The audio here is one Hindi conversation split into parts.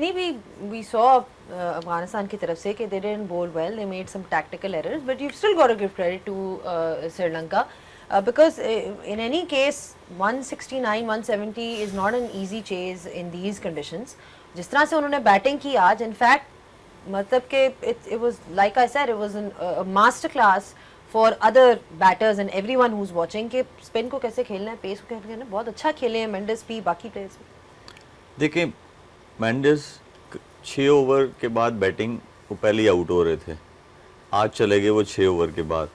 जितनी भी वी सॉ अफगानिस्तान की तरफ से कि they didn't bowl well, they made some tactical errors, but you still got to give credit to Sri Lanka because in any case 169 170 is not an easy chase in these conditions. जिस तरह से उन्होंने बैटिंग की आज, इनफैक्ट मतलब कि it was like I said, it was a master class for other batters and everyone who's watching कि स्पिन को कैसे खेलना है, पेस को कैसे खेलना है. बहुत अच्छा खेले हैं मेंडिस भी, बाकी प्लेयर्स भी. देखिए मेंडिस 6 ओवर के बाद बैटिंग वो पहले ही आउट हो रहे थे, आज चले गए वो 6 ओवर के बाद.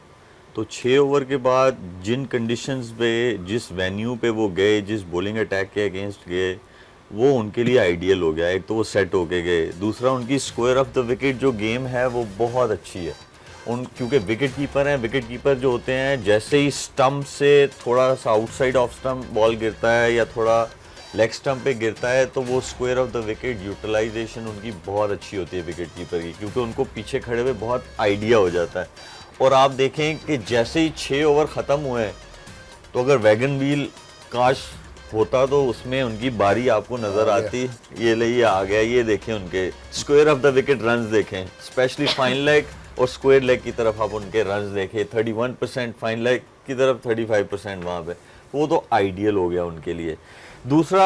तो 6 ओवर के बाद जिन कंडीशंस पे, जिस वेन्यू पे वो गए, जिस बॉलिंग अटैक के अगेंस्ट गए, वो उनके लिए आइडियल हो गया. एक तो वो सेट होके गए, दूसरा उनकी स्क्वायर ऑफ द विकेट जो गेम है वो बहुत अच्छी है. क्योंकि विकेट कीपर हैं, विकेट कीपर जो होते हैं जैसे ही स्टंप से थोड़ा सा आउटसाइड ऑफ स्टंप बॉल गिरता है या थोड़ा लेग स्टंप पे गिरता है तो वो square of the wicket utilization उनकी बहुत अच्छी होती है विकेट कीपर की, क्योंकि उनको पीछे खड़े हुए बहुत आइडिया हो जाता है. और आप देखें कि जैसे ही 6 ओवर ख़त्म हुए तो अगर वैगन व्हील काश होता तो उसमें उनकी बारी आपको नज़र आती. ये ले ये आ गया, ये देखें उनके square of the wicket runs देखें, स्पेशली फाइन लेग और स्क्वायर लेग की तरफ आप उनके रन्स देखें. 31% फाइन लेग की तरफ, 35% वहाँ पे. वो तो आइडियल हो गया उनके लिए. दूसरा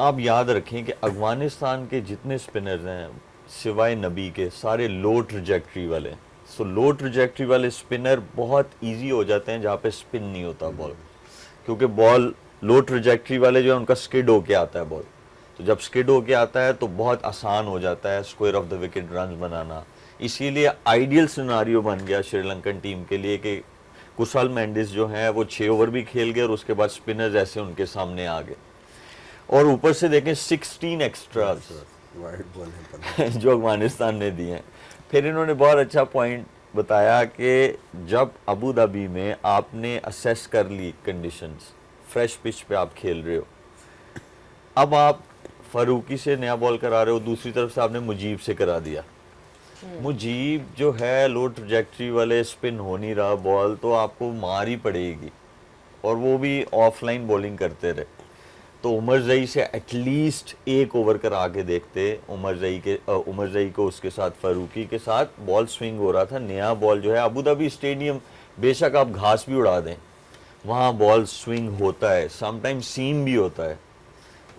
आप याद रखें कि अफगानिस्तान के जितने स्पिनर्स हैं सिवाय नबी के सारे लो ट्रजेक्ट्री वाले. सो लो ट्रजेक्ट्री वाले स्पिनर बहुत इजी हो जाते हैं जहाँ पे स्पिन नहीं होता बॉल, क्योंकि बॉल लो ट्रजेक्ट्री वाले जो है उनका स्किड होके आता है बॉल. तो जब स्किड होके आता है तो बहुत आसान हो जाता है square of the wicket run बनाना. इसीलिए आइडियल सिनारियो बन गया श्रीलंकन टीम के लिए कि कुशाल मेंडिस जो हैं वो 6 ओवर भी खेल गए और उसके बाद स्पिनर्स ऐसे उनके सामने आ गए. और ऊपर से देखें 16 एक्स्ट्रा जो अफगानिस्तान ने दिए हैं. फिर इन्होंने बहुत अच्छा पॉइंट बताया कि जब अबू धाबी में आपने असेस कर ली कंडीशंस, फ्रेश पिच पे आप खेल रहे हो, अब आप फारूकी से नया बॉल करा रहे हो, दूसरी तरफ से आपने मुजीब से करा दिया. मुजीब जो है लो ट्रजेक्ट्री वाले, स्पिन हो नहीं रहा बॉल, तो आपको मार ही पड़ेगी. और वो भी ऑफलाइन बॉलिंग करते रहे. तो उमर जई से एटलीस्ट 1 ओवर करा के देखते. उमर जई को उसके साथ फारूकी के साथ बॉल स्विंग हो रहा था. नया बॉल जो है अबू धाबी स्टेडियम, बेशक आप घास भी उड़ा दें, वहाँ बॉल स्विंग होता है, समटाइम्स सीम भी होता है.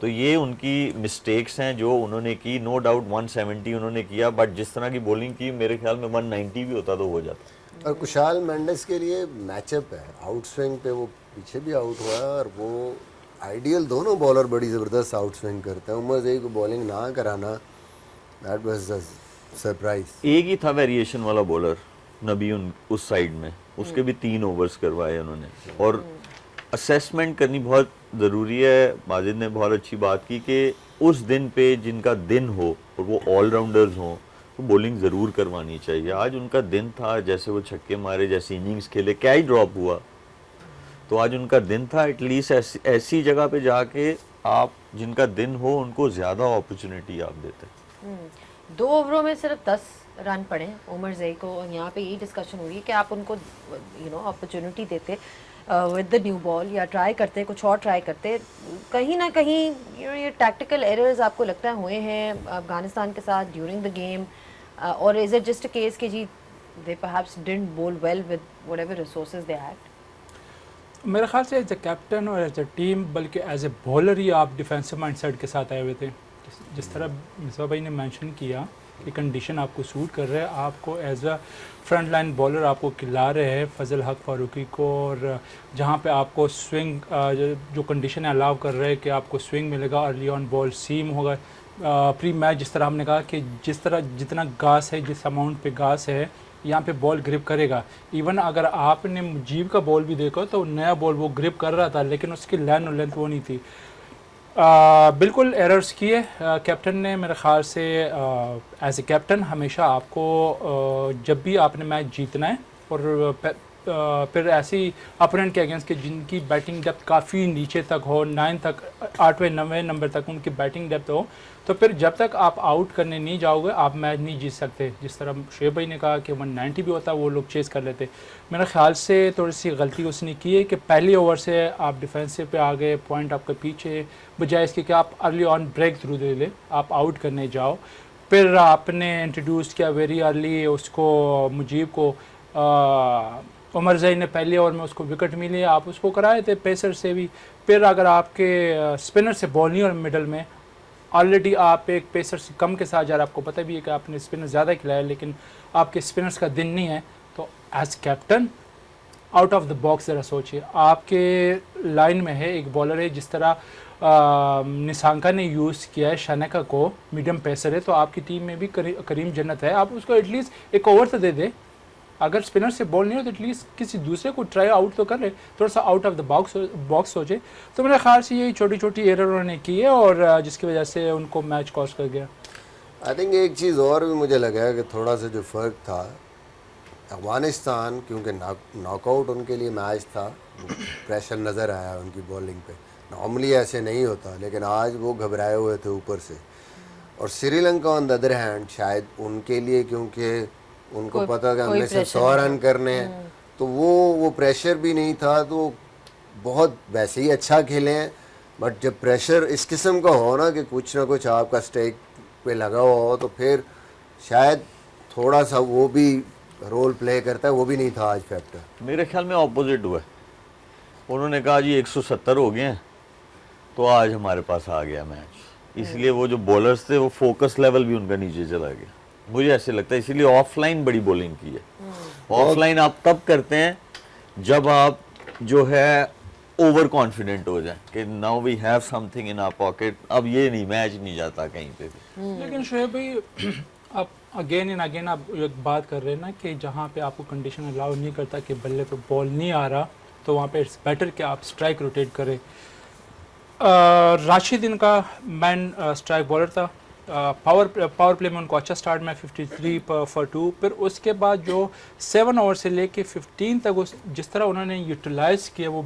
तो ये उनकी मिस्टेक्स हैं जो उन्होंने की. नो डाउट 170 उन्होंने किया, बट जिस तरह की बॉलिंग की मेरे ख्याल में 190 भी होता तो हो जाता. और कुशाल मेंडिस के लिए मैचअप है, आउट स्विंग पे वो पीछे भी आउट हुआ है और वो आइडियल, दोनों बॉलर बड़ी ज़बरदस्त आउट स्विंग करते हैं. उमर जई को बॉलिंग ना कराना, दैट वाज अ सरप्राइज. एक ही था वेरिएशन वाला बॉलर नबी उस साइड में, उसके भी 3 ओवर्स करवाए उन्होंने. और असेसमेंट करनी बहुत ज़रूरी है. माजिद ने बहुत अच्छी बात की कि उस दिन पे जिनका दिन हो और वो ऑलराउंडर्स हों तो बॉलिंग ज़रूर करवानी चाहिए. आज उनका दिन था, जैसे वो छक्के मारे, जैसे इनिंग्स खेले, कैच ड्रॉप हुआ, तो आज उनका दिन था. एटलीस्ट ऐसी जगह पे जाके आप जिनका दिन हो उनको ज़्यादा अपॉर्चुनिटी आप देते. 2 ओवरों में सिर्फ 10 रन पड़े उमर जई को. यहाँ पे यही डिस्कशन हो रही है कि आप उनको अपॉर्चुनिटी देते विद द न्यू बॉल, या ट्राई करते, कुछ और ट्राई करते. कहीं ना कहीं ये टैक्टिकल एरर्स आपको लगता है हुए हैं अफगानिस्तान के साथ ड्यूरिंग द गेम, और is it just a case कि जी दे perhaps didn't bowl well with whatever resources they had? मेरे ख्याल से एज ए कैप्टन और एज ए टीम, बल्कि एज ए बॉलर ही आप डिफेंसिव माइंडसेट के साथ आए हुए थे. जिस तरह मिसबा भाई ने मेंशन किया कि कंडीशन आपको सूट कर रहा है, आपको as a front line bowler आपको खिला रहे हैं फजल हक फारूकी को, और जहाँ पे आपको स्विंग जो कंडीशन अलाउ कर रहे हैं कि आपको स्विंग मिलेगा, अर्ली ऑन बॉल सीम होगा. प्री मैच जिस तरह हमने कहा कि जिस तरह जितना घास है, जिस अमाउंट पे घास है, यहाँ पे बॉल ग्रिप करेगा. इवन अगर आपने मुजीब का बॉल भी देखा तो नया बॉल वो ग्रिप कर रहा था, लेकिन उसकी लाइन और लेंथ वो नहीं थी. बिल्कुल एरर्स किए कैप्टन ने. मेरे ख्याल से एज ए कैप्टन हमेशा आपको जब भी आपने मैच जीतना है और फिर ऐसी अपोनेंट के अगेंस्ट के जिनकी बैटिंग डेप्थ काफ़ी नीचे तक हो, 9 तक 8वें 9वें नंबर तक उनकी बैटिंग डेप्थ हो, तो फिर जब तक आप आउट करने नहीं जाओगे आप मैच नहीं जीत सकते। जिस तरह शुएब भाई ने कहा कि 190 भी होता वो लोग चेज़ कर लेते। मेरे ख्याल से थोड़ी सी गलती उसने की है कि पहले ओवर से आप डिफेंसिव पे आ गए, पॉइंट आपके पीछे, बजाय इसके कि आप अर्ली ऑन ब्रेक थ्रू दे ले, आप आउट करने जाओ। फिर आपने इंट्रोड्यूस किया वेरी अर्ली उसको, मुजीब को, उमर ज़ई ने पहले ओवर में उसको विकेट मिली, आप उसको कराए थे पेसर से भी। फिर अगर आपके स्पिनर से बॉल नहीं और मिडल में ऑलरेडी आप एक पेसर से कम के साथ जा रहे, आपको पता भी है कि आपने स्पिनर ज़्यादा खिलाया लेकिन आपके स्पिनर्स का दिन नहीं है, तो as captain out of the box ज़रा सोचिए। आपके लाइन में है एक बॉलर है, जिस तरह निशांका ने यूज़ किया है शनका को, मीडियम पेसर है, तो आपकी टीम में भी करीम जन्नत है, आप उसको एटलीस्ट एक ओवर तो दे दे। अगर स्पिनर से बॉल नहीं हो तो एटलीस्ट किसी दूसरे को ट्राई आउट तो कर ले, थोड़ा सा आउट ऑफ द बॉक्स सोचे। तो मेरे ख्याल से यही छोटी छोटी एरर उन्होंने की है और जिसकी वजह से उनको मैच कॉस्ट कर गया। आई थिंक एक चीज़ और भी मुझे लगा कि थोड़ा सा जो फ़र्क था, अफगानिस्तान क्योंकि नॉकआउट उनके लिए मैच था, प्रेशर नज़र आया उनकी बॉलिंग पे, नॉर्मली ऐसे नहीं होता, लेकिन आज वो घबराए हुए थे ऊपर से। और Sri Lanka on the other hand शायद उनके लिए, क्योंकि उनको पता था हमने सिर्फ 100 रन करने हैं, तो वो प्रेशर भी नहीं था, तो बहुत वैसे ही अच्छा खेले हैं। बट जब प्रेशर इस किस्म का हो ना कि कुछ ना कुछ आपका स्टेक पे लगा हुआ हो, तो फिर शायद थोड़ा सा वो भी रोल प्ले करता है, वो भी नहीं था आज फैक्टर। मेरे ख्याल में ऑपोजिट हुआ है। उन्होंने कहा जी 170 हो गए हैं तो आज हमारे पास आ गया मैच, इसलिए वो जो बॉलर्स थे वो फोकस लेवल भी उनका नीचे चला गया, मुझे ऐसे लगता है। इसीलिए ऑफलाइन बड़ी बॉलिंग की है। ऑफलाइन आप तब करते हैं जब आप जो है ओवर कॉन्फिडेंट हो जाए कि now we have something in our pocket, अब ये नहीं, मैच नहीं जाता कहीं पे भी। लेकिन शुएब भाई आप अगेन एंड अगेन आप एक बात कर रहे हैं ना कि जहाँ पे आपको कंडीशन अलाउ नहीं करता कि बल्ले पे बॉल नहीं आ रहा, तो वहाँ पे इट्स बेटर कि आप स्ट्राइक रोटेट करें। राशिद इनका मैन स्ट्राइक बॉलर था, पावर प्ले में उनको अच्छा स्टार्ट में 53 फॉर 2, फिर उसके बाद जो 7 ओवर से लेके 15 तक उस जिस तरह उन्होंने यूटिलाइज़ किया वो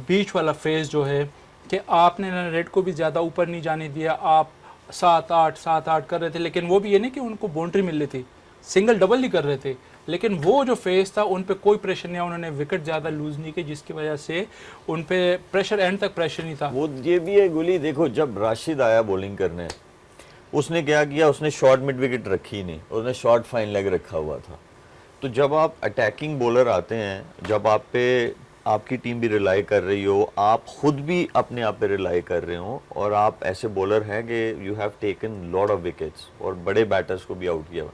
बीच वाला फेज़ जो है कि आपने रेड को भी ज़्यादा ऊपर नहीं जाने दिया, आप 7-8 कर रहे थे, लेकिन वो भी ये नहीं कि उनको बाउंड्री मिल रही थी, सिंगल डबल नहीं कर रहे थे, लेकिन वो जो फेस था उन पे कोई प्रेशर नहीं, उन्होंने विकेट ज़्यादा लूज़ नहीं की, जिसकी वजह से उन पे प्रेशर एंड तक प्रेशर नहीं था। वो ये भी है गुली, देखो जब राशिद आया बॉलिंग करने, उसने क्या किया, उसने शॉर्ट मिड विकेट रखी नहीं, उसने शॉर्ट फाइन लेग रखा हुआ था। तो जब आप अटैकिंग बॉलर आते हैं, जब आप पे आपकी टीम भी रिलाई कर रही हो, आप खुद भी अपने आप पे रिलाई कर रहे हो, और आप ऐसे बॉलर हैं कि you have taken lot of wickets और बड़े बैटर्स को भी आउट किया,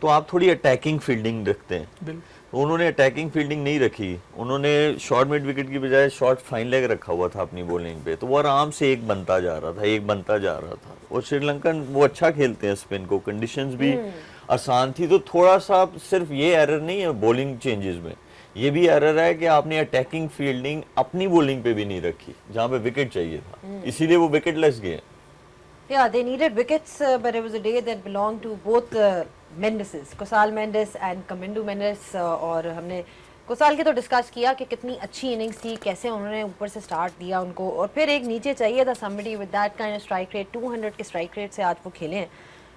तो आप थोड़ी अटैकिंग फील्डिंग रखते हैं। उन्होंने अटैकिंग फील्डिंग नहीं रखी, उन्होंने शॉर्ट मिड विकेट की बजाय शॉर्ट फाइन लेग रखा हुआ था अपनी बॉलिंग पे, तो वो आराम से एक बनता जा रहा था। और श्रीलंकन वो अच्छा खेलते हैं स्पिन को, कंडीशंस भी आसान थी, तो थोड़ा सा सिर्फ ये एरर नहीं है बॉलिंग चेंजेस में, ये भी एरर है कि आपने अटैकिंग फील्डिंग अपनी बॉलिंग पे भी नहीं रखी जहाँ पे विकेट चाहिए था, इसीलिए वो विकेटलेस गए। Yeah, they needed wickets, but it was a day that belonged to both Mendes, Kusal Mendes and Kamindu Mendes, और हमने कुसाल के तो डिस्कस किया कि कितनी अच्छी इनिंग्स थी, कैसे उन्होंने ऊपर से स्टार्ट दिया उनको, और फिर एक नीचे चाहिए था somebody with that kind of strike rate, 200 के स्ट्राइक रेट से आज वो खेले हैं,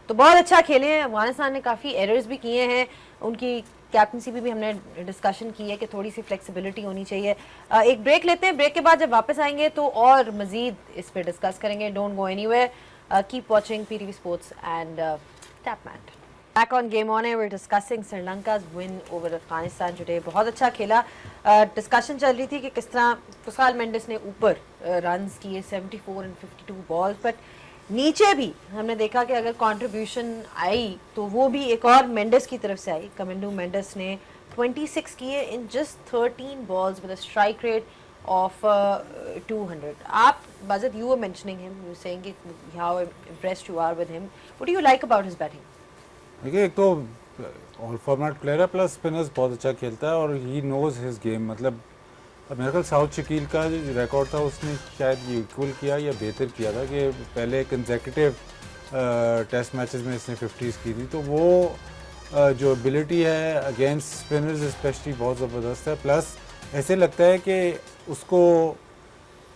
तो बहुत अच्छा खेले हैं। अफगानिस्तान ने काफ़ी एरर्स भी किए हैं, उनकी कैप्टनसी भी हमने डिस्कशन की है कि थोड़ी सी फ्लेक्सिबिलिटी होनी चाहिए। एक ब्रेक लेते हैं, ब्रेक के बाद जब वापस आएंगे तो और मज़ीद इस पर डिस्कस करेंगे। Don't go anywhere, keep watching PTV Sports and Tapmat. Back on Game On Air, we're discussing Sri Lanka's win over Afghanistan today. बहुत अच्छा खेला। डिस्कशन चल रही थी कि किस तरह कुसाल मेंडिस ने ऊपर रन्स किए 74 and 52 बॉल्स, बट नीचे भी हमने देखा कि अगर कंट्रीब्यूशन आई तो वो भी एक और मेंडिस की तरफ से आई। कमिंडू मेंडिस ने 26 किए in just 13 balls with a strike rate of 200. आप Bazat, you were mentioning him, you were saying how impressed you are with him. What do you like about his batting? देखिए, एक तो ऑल फॉर्मेट प्लेयर है, प्लस स्पिनर्स बहुत अच्छा खेलता है और ही नोज हिज गेम। मतलब मेरे ख्याल साउथ शकील का जो रिकॉर्ड था उसने शायद ये इक्वल किया या बेहतर किया था कि पहले कंसेक्यूटिव टेस्ट मैचेस में इसने 50s की थी, तो वो जो एबिलिटी है अगेंस्ट स्पिनर्स स्पेशली बहुत ज़बरदस्त है। प्लस ऐसे लगता है कि उसको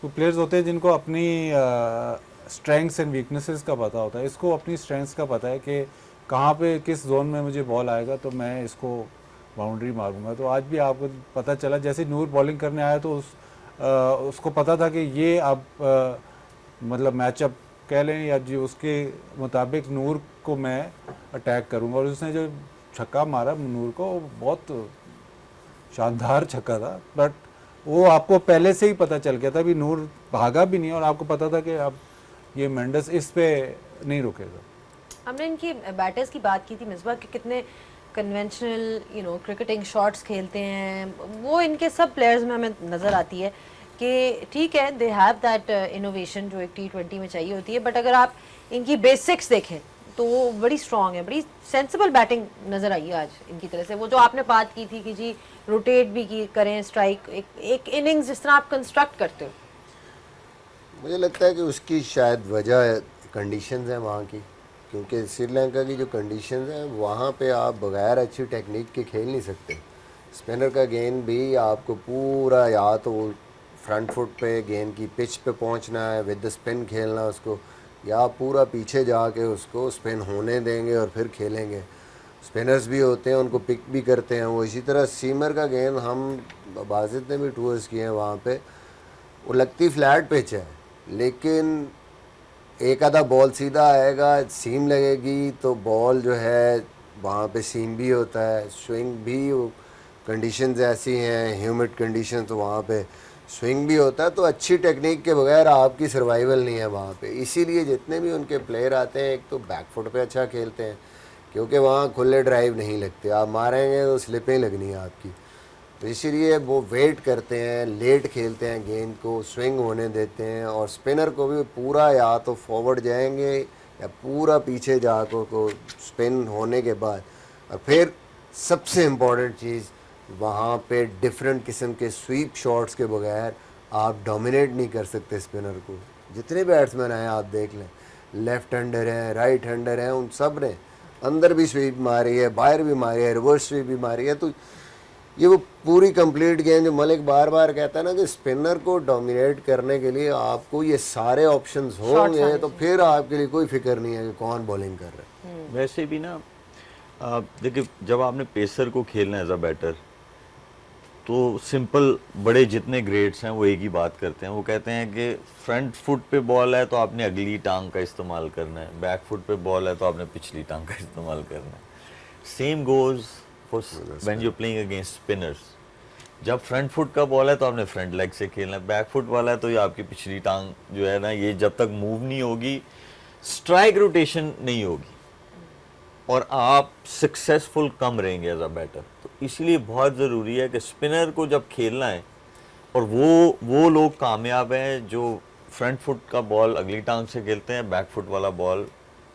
कुछ प्लेयर्स होते हैं जिनको अपनी स्ट्रेंथ्स एंड वीकनेसेस का पता होता है, इसको अपनी स्ट्रेंथ्स का पता है कि कहाँ पे किस जोन में मुझे बॉल आएगा तो मैं इसको बाउंड्री मारूंगा। तो आज भी आपको पता चला जैसे नूर बॉलिंग करने आया तो उसको पता था कि ये अब मतलब मैचअप कह लें या जी उसके मुताबिक नूर को मैं अटैक करूंगा। और उसने जो छक्का मारा नूर को बहुत शानदार छक्का था, बट वो आपको पहले से ही पता चल गया था, अभी नूर भागा भी नहीं और आपको पता था कि अब ये मेंडस इस पे नहीं रुकेगा। हमने इनकी बैटर्स की बात की थी मिसबा कि कितने कन्वेंशनल क्रिकेटिंग शॉट्स खेलते हैं, वो इनके सब प्लेयर्स में हमें नज़र आती है कि ठीक है दे हैव दैट इनोवेशन जो एक T20 में चाहिए होती है, बट अगर आप इनकी बेसिक्स देखें तो वो बड़ी स्ट्रॉन्ग है, बड़ी सेंसिबल बैटिंग नज़र आई है आज इनकी तरह से। वो जो आपने बात की थी कि जी रोटेट भी की करें स्ट्राइक, एक इनिंग्स जिस तरह आप कंस्ट्रक्ट करते हो, मुझे लगता है कि उसकी शायद वजह कंडीशंस हैं वहाँ की, क्योंकि श्रीलंका की जो कंडीशंस हैं वहाँ पे आप बगैर अच्छी टेक्निक के खेल नहीं सकते। स्पिनर का गेंद भी आपको पूरा या तो फ्रंट फुट पे गेंद की पिच पे पहुँचना है विद द स्पिन खेलना उसको, या पूरा पीछे जाके उसको स्पिन होने देंगे और फिर खेलेंगे। स्पिनर्स भी होते हैं उनको पिक भी करते हैं वो। इसी तरह सीमर का गेंद हम बाजिद ने भी टूर्स किए हैं वहाँ पे, वो लगती फ्लैट पिच है लेकिन एक आधा बॉल सीधा आएगा, सीम लगेगी तो बॉल जो है वहाँ पे सीम भी होता है, स्विंग भी कंडीशंस ऐसी हैं ह्यूमिड कंडीशन तो वहाँ पे स्विंग भी होता है। तो अच्छी टेक्निक के बगैर आपकी सर्वाइवल नहीं है वहाँ पे। इसीलिए जितने भी उनके प्लेयर आते हैं एक तो बैकफुट पे अच्छा खेलते हैं क्योंकि वहाँ खुले ड्राइव नहीं लगते, आप मारेंगे तो स्लिपें लगनी है आपकी, तो इसीलिए वो वेट करते हैं, लेट खेलते हैं, गेंद को स्विंग होने देते हैं। और स्पिनर को भी पूरा या तो फॉरवर्ड जाएंगे या पूरा पीछे जाकर को स्पिन होने के बाद, और फिर सबसे इम्पॉर्टेंट चीज़ वहाँ पे डिफरेंट किस्म के स्वीप शॉट्स के बगैर आप डोमिनेट नहीं कर सकते स्पिनर को। जितने बैट्समैन हैं आप देख लें, लेफ्ट हैंडर हैं, राइट हैंडर हैं, उन सब ने अंदर भी स्वीप मारी है, बाहर भी मारी है, रिवर्स स्वीप भी मारी है। तो ये वो पूरी कंप्लीट गेम जो मलिक बार बार कहता है ना कि स्पिनर को डोमिनेट करने के लिए आपको ये सारे ऑप्शंस होंगे तो फिर आपके लिए कोई फिक्र नहीं है कि कौन बॉलिंग कर रहा है। वैसे भी ना देखिए जब आपने पेसर को खेलना है एज अ बैटर तो सिंपल बड़े जितने ग्रेड्स हैं वो एक ही बात करते हैं, वो कहते हैं कि फ्रंट फुट पे बॉल है तो आपने अगली टांग का इस्तेमाल करना है, बैक फुट पे बॉल है तो आपने पिछली टांग का इस्तेमाल करना है। Same goes for when you playing against spinners. जब फ्रंट फुट का बॉल है तो आपने फ्रंट लेग से खेलना है, बैक फुट वाला है तो ये आपकी पिछली टांग जो है ना ये जब तक मूव नहीं होगी स्ट्राइक रोटेशन नहीं होगी और आप सक्सेसफुल कम रहेंगे एज अ बैटर। तो इसलिए बहुत ज़रूरी है कि स्पिनर को जब खेलना है, और वो लोग कामयाब हैं जो फ्रंट फुट का बॉल अगली टांग से खेलते हैं, बैक फुट वाला बॉल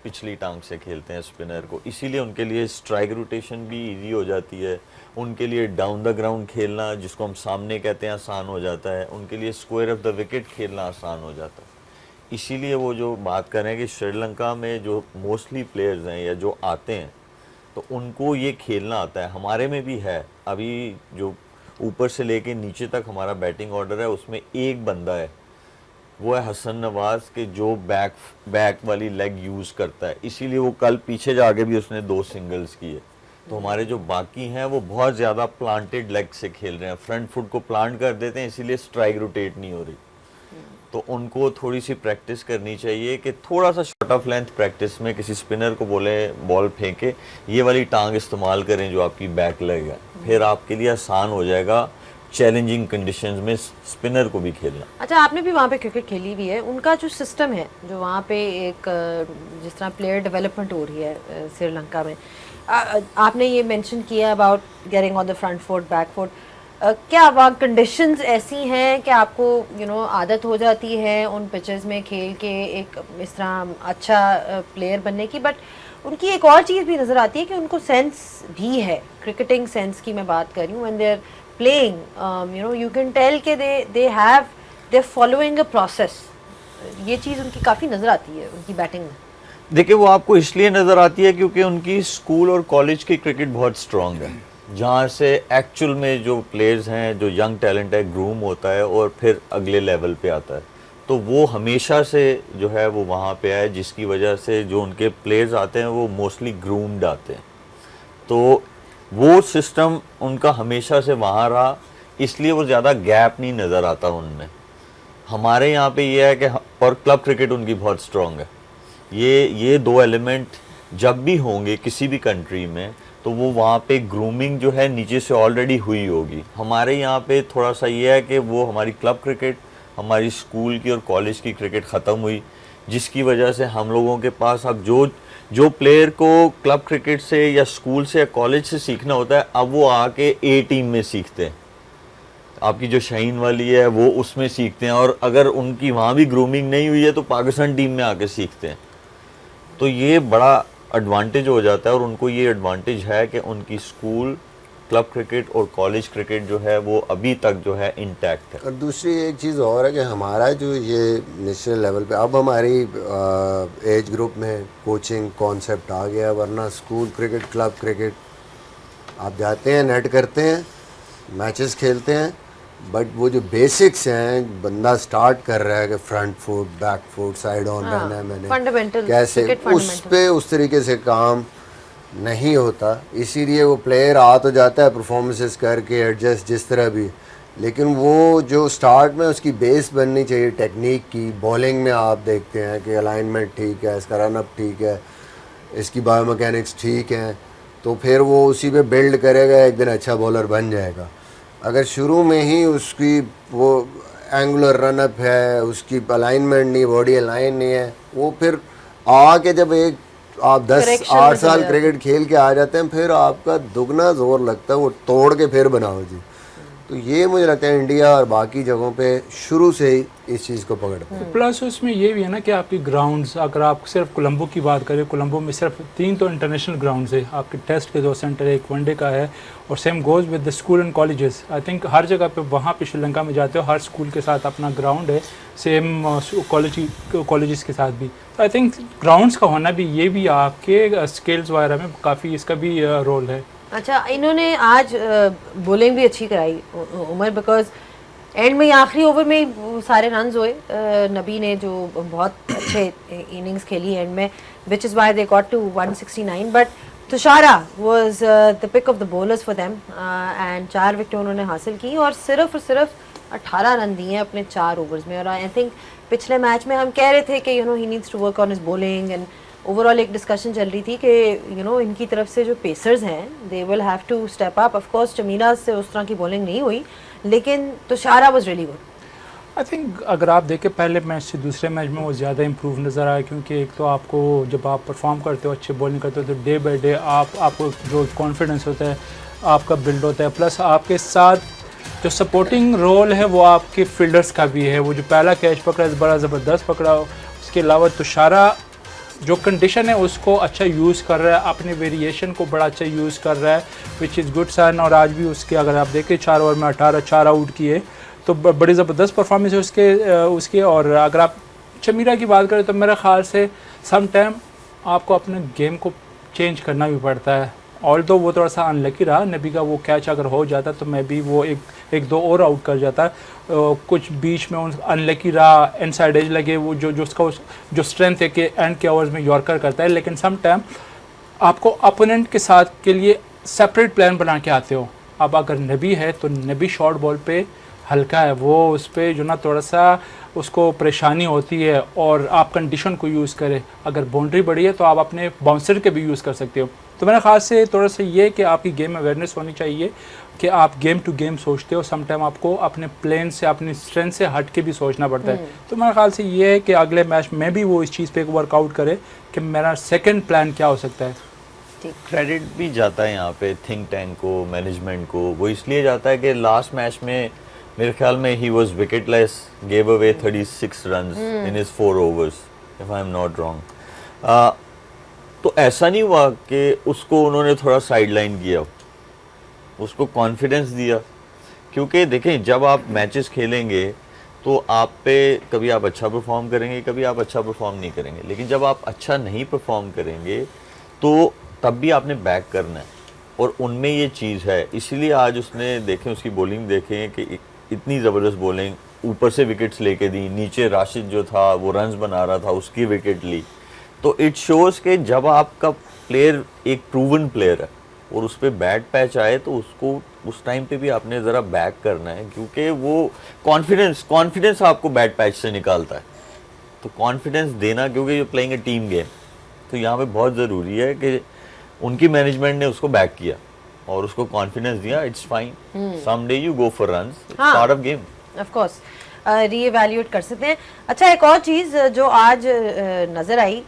पिछली टांग से खेलते हैं स्पिनर को। इसीलिए उनके लिए स्ट्राइक रोटेशन भी इजी हो जाती है, उनके लिए डाउन द ग्राउंड खेलना जिसको हम सामने कहते हैं आसान हो जाता है, उनके लिए स्क्वायर ऑफ द विकेट खेलना आसान हो जाता है। इसीलिए वो जो बात कर रहे हैं कि श्रीलंका में जो मोस्टली प्लेयर्स हैं या जो आते हैं तो उनको ये खेलना आता है, हमारे में भी है। अभी जो ऊपर से लेके नीचे तक हमारा बैटिंग ऑर्डर है उसमें एक बंदा है, वो है हसन नवाज के जो बैक वाली लेग यूज़ करता है, इसीलिए वो कल पीछे जाके भी उसने 2 सिंगल्स किए। तो हमारे जो बाकी हैं वो बहुत ज़्यादा प्लांटेड लेग से खेल रहे हैं, फ्रंट फुट को प्लांट कर देते हैं इसीलिए स्ट्राइक रोटेट नहीं हो रही। तो उनको थोड़ी सी प्रैक्टिस करनी चाहिए कि थोड़ा सा शॉर्ट ऑफ लेंथ प्रैक्टिस में किसी स्पिनर को बोले बॉल फेंके ये वाली टांग इस्तेमाल करें जो आपकी बैक लेग है, फिर आपके लिए आसान हो जाएगा चैलेंजिंग कंडीशंस में स्पिनर को भी खेलना। अच्छा आपने भी वहाँ पे क्रिकेट खेली हुई है, उनका जो सिस्टम है जो वहाँ पे एक जिस तरह प्लेयर डेवलपमेंट हो रही है श्रीलंका में, आपने ये मेंशन किया about getting on the front foot back foot, क्या वहाँ कंडीशंस ऐसी हैं कि आपको आदत हो जाती है उन पिचेस में खेल के एक इस तरह अच्छा प्लेयर बनने की, बट उनकी एक और चीज़ भी नज़र आती है कि उनको सेंस भी है, क्रिकेटिंग सेंस की मैं बात कर रही हूँ। When they are playing you can tell के दे फॉलोइंग अ प्रोसेस, ये चीज़ उनकी काफ़ी नज़र आती है उनकी बैटिंग में। देखिए वो आपको इसलिए नज़र आती है क्योंकि उनकी स्कूल और कॉलेज की क्रिकेट बहुत स्ट्रॉन्ग है, जहाँ से एक्चुअल में जो प्लेयर्स हैं, जो यंग टैलेंट है, ग्रूम होता है और फिर अगले लेवल पे आता है। तो वो हमेशा से जो है वो वहाँ पे आए, जिसकी वजह से जो उनके प्लेयर्स आते हैं वो मोस्टली ग्रूम्ड आते हैं। तो वो सिस्टम उनका हमेशा से वहाँ रहा, इसलिए वो ज़्यादा गैप नहीं नज़र आता उनमें। हमारे यहाँ पे ये है कि और क्लब क्रिकेट उनकी बहुत स्ट्रॉन्ग है। ये दो एलिमेंट जब भी होंगे किसी भी कंट्री में, तो वो वहाँ पे ग्रूमिंग जो है नीचे से ऑलरेडी हुई होगी। हमारे यहाँ पे थोड़ा सा ये है कि वो हमारी क्लब क्रिकेट, हमारी स्कूल की और कॉलेज की क्रिकेट ख़त्म हुई, जिसकी वजह से हम लोगों के पास अब जो प्लेयर को क्लब क्रिकेट से या स्कूल से या कॉलेज से सीखना होता है, अब वो आके ए टीम में सीखते हैं। आपकी जो शाहीन वाली है वो उसमें सीखते हैं, और अगर उनकी वहाँ भी ग्रूमिंग नहीं हुई है तो पाकिस्तान टीम में आके सीखते हैं। तो ये बड़ा एडवांटेज हो जाता है, और उनको ये एडवांटेज है कि उनकी स्कूल, क्लब क्रिकेट और कॉलेज क्रिकेट जो है वो अभी तक जो है इंटैक्ट है। और दूसरी एक चीज़ और है कि हमारा जो ये नेशनल लेवल पे अब हमारी एज ग्रुप में कोचिंग कॉन्सेप्ट आ गया, वरना स्कूल क्रिकेट, क्लब क्रिकेट आप जाते हैं, नेट करते हैं, मैचेस खेलते हैं, बट वो जो बेसिक्स हैं, बंदा स्टार्ट कर रहा है कि front foot, back foot, side on रहना है, मैंने फंडामेंटल कैसे, cricket उस fundamental। पे उस तरीके से काम नहीं होता। इसीलिए वो प्लेयर आ तो जाता है परफॉर्मेंसेस करके एडजस्ट जिस तरह भी, लेकिन वो जो स्टार्ट में उसकी बेस बननी चाहिए टेक्निक की। बॉलिंग में आप देखते हैं कि अलाइनमेंट ठीक है, इसका रन अप ठीक है, इसकी बायोमैकेनिक्स ठीक हैं, तो फिर वो उसी पे बिल्ड करेगा, एक दिन अच्छा बॉलर बन जाएगा। अगर शुरू में ही उसकी वो एंगुलर रन अप है, उसकी अलाइनमेंट नहीं, बॉडी अलाइन नहीं है, वो फिर आके जब एक आप 10-8 साल क्रिकेट खेल के आ जाते हैं, फिर आपका दुगना जोर लगता है, वो तोड़ के फिर बनाओ जी। तो ये मुझे लगता है इंडिया और बाकी जगहों पे शुरू से ही इस चीज़ को पकड़ते हैं। प्लस उसमें ये भी है ना कि आपकी ग्राउंड्स, अगर आप सिर्फ कोलंबो की बात करें, कोलंबो में सिर्फ 3 तो इंटरनेशनल ग्राउंड्स है, आपके टेस्ट के 2 सेंटर है, एक वनडे का है, और same goes with the school and colleges. I think हर जगह पे वहाँ पे श्रीलंका में जाते हो, हर स्कूल के साथ अपना ग्राउंड है, सेम कॉलेजेस के साथ भी। तो आई थिंक ग्राउंड्स का होना भी, ये भी आपके स्किल्स वगैरह में काफ़ी इसका भी रोल है। अच्छा, इन्होंने आज बॉलिंग भी अच्छी कराई उमर, बिकॉज एंड में आखिरी ओवर में ही सारे रन हुए। नबी ने जो बहुत अच्छे इनिंग्स खेली एंड में, which is why they got to 169, but Tushara was the pick of the bowlers for them, and 4 wicket उन्होंने हासिल की और सिर्फ 18 रन दिए अपने 4 ओवर्स में। और आई थिंक पिछले मैच में हम कह रहे थे कि he needs to work on his bowling, and overall एक डिस्कशन चल रही थी कि इनकी तरफ से जो पेसर्स हैं, they will have to step up. Of course Chameera से उस तरह की बॉलिंग नहीं हुई, लेकिन Tushara was really good. I think अगर आप देखें पहले मैच से दूसरे मैच में वो ज़्यादा इम्प्रूव नज़र आया, क्योंकि एक तो आपको जब आप परफॉर्म करते हो, अच्छे बॉलिंग करते हो, तो डे बाई डे आपको जो कॉन्फिडेंस होता है आपका बिल्ड होता है। प्लस आपके साथ जो सपोर्टिंग रोल है वो आपके फील्डर्स का भी है। वो जो पहला कैच पकड़ा बड़ा ज़बरदस्त पकड़ा, उसके अलावा तुषारा जो कंडीशन है उसको अच्छा यूज़ कर रहा है, अपने वेरिएशन को बड़ा अच्छा यूज़ कर रहा है, विच इज़ गुड साइन। और आज भी उसके अगर आप देखें 4 ओवर में 4 आउट किए, तो बड़ी ज़बरदस्त परफॉर्मेंस है उसके। और अगर आप चमीरा की बात करें तो मेरे ख़्याल से सम टाइम आपको अपने गेम को चेंज करना भी पड़ता है। ऑल्दो वो थोड़ा सा अनलकी रहा, नबी का वो कैच अगर हो जाता तो मैं भी वो एक दो और आउट कर जाता। कुछ बीच में अनलकी रहा, एंड साइड एज लगे, वो जो उसका जो स्ट्रेंथ है कि एंड के ओवर्स में यॉर्कर करता है। लेकिन सम टाइम आपको अपोनेंट के साथ के लिए सेपरेट प्लान बना के आते हो। अब अगर नबी है तो नबी शॉर्ट बॉल पे हल्का है, वो उस पर जो ना थोड़ा सा उसको परेशानी होती है, और आप कंडीशन को यूज़ करें। अगर बाउंड्री बड़ी है तो आप अपने बाउंसर के भी यूज़ कर सकते हो। तो मेरे ख़्याल से थोड़ा सा ये कि आपकी गेम अवेयरनेस होनी चाहिए कि आप गेम टू गेम सोचते हो, सम टाइम आपको अपने प्लेन से, अपनी स्ट्रेंथ से हट के भी सोचना पड़ता है। तो मेरे ख्याल से ये है कि अगले मैच में भी वो इस चीज़ पे एक वर्कआउट करे कि मेरा सेकंड प्लान क्या हो सकता है। क्रेडिट भी जाता है यहाँ पे थिंक टैंक को, मैनेजमेंट को। वो इसलिए जाता है कि लास्ट मैच में मेरे ख्याल में he was wicketless, gave away 36 runs in his 4 overs if I am not wrong. तो ऐसा नहीं हुआ कि उसको उन्होंने थोड़ा साइडलाइन किया, उसको कॉन्फिडेंस दिया। क्योंकि देखें जब आप मैचेस खेलेंगे तो आप पे कभी आप अच्छा परफॉर्म करेंगे, कभी आप अच्छा परफॉर्म नहीं करेंगे। लेकिन जब आप अच्छा नहीं परफॉर्म करेंगे तो तब भी आपने बैक करना है, और उनमें ये चीज़ है। इसीलिए आज उसने देखें, उसकी बॉलिंग देखें कि इतनी ज़बरदस्त बॉलिंग, ऊपर से विकेट्स लेके दी, नीचे राशिद जो था वो रन्स बना रहा था उसकी विकेट ली। तो इट शोज़ कि जब आपका प्लेयर एक प्रूवन प्लेयर है और उस पर बैड पैच आए तो उसको उस टाइम पे भी आपने ज़रा बैक करना है, क्योंकि वो कॉन्फिडेंस आपको बैड पैच से निकालता है। तो कॉन्फिडेंस देना, क्योंकि you playing a team game, तो यहाँ पे बहुत ज़रूरी है कि उनकी मैनेजमेंट ने उसको बैक किया और उसको कॉन्फिडेंस दिया। It's fine, someday you go for runs, part of game. Of course reevaluate कर सकते हैं। अच्छा, एक और चीज़ जो आज नज़र आई,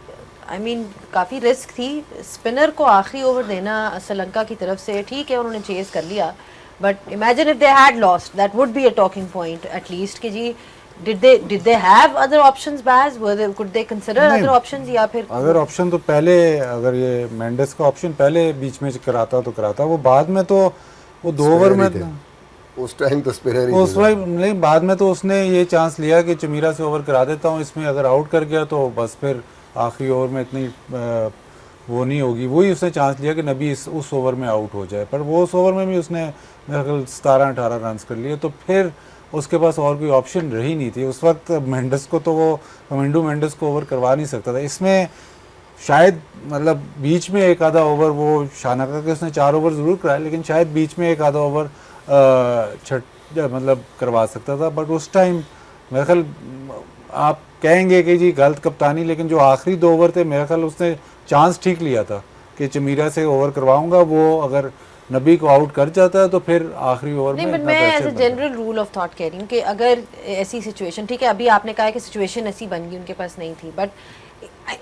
आई मीन काफ़ी रिस्क थी स्पिनर को आखिरी ओवर देना श्रीलंका की तरफ से। ठीक है, उन्होंने चेस कर लिया, but imagine if they had lost, that would be a talking point at least कि जी did they have other options, Baz? Could they consider other options, या फिर अगर ऑप्शन तो पहले, अगर ये मेंडेस का ऑप्शन पहले बीच में कराता तो कराता, वो बाद में तो वो 2 ओवर में उस टाइम तो स्पिनर ही उस टाइम नहीं, बाद में तो उसने ये चांस लिया कि चमीरा से ओवर करा देता हूँ, इसमें अगर आउट कर गया तो बस फिर आखिरी ओवर में इतनी वो नहीं होगी। वही उसने चांस लिया कि नबी उस ओवर में आउट हो जाए, पर वो उस ओवर में भी उसने मेरे ख्याल 17-18 रन कर लिए, तो फिर उसके पास और कोई ऑप्शन रही नहीं थी उस वक्त। मेंडेस को तो वो कमेंडो मेंडेस को ओवर करवा नहीं सकता था। इसमें शायद मतलब बीच में एक आधा ओवर वो शानाका के उसने 4 ओवर ज़रूर कराए, लेकिन शायद बीच में एक आधा ओवर मतलब करवा सकता था। बट उस टाइम मेरे ख्याल आप कहेंगे कि जी गलत कप्तानी, लेकिन जो आखिरी 2 ओवर थे मेरे ख्याल उसने चांस ठीक लिया था कि चमीरा से ओवर करवाऊंगा, वो अगर नबी को आउट कर जाता है तो फिर आखिरी ओवर में। नहीं, बट मैं as a general rule of thought कह रही हूँ कि अगर ऐसी सिचुएशन, ठीक है अभी आपने कहा कि सिचुएशन ऐसी बन गई, उनके पास नहीं थी, बट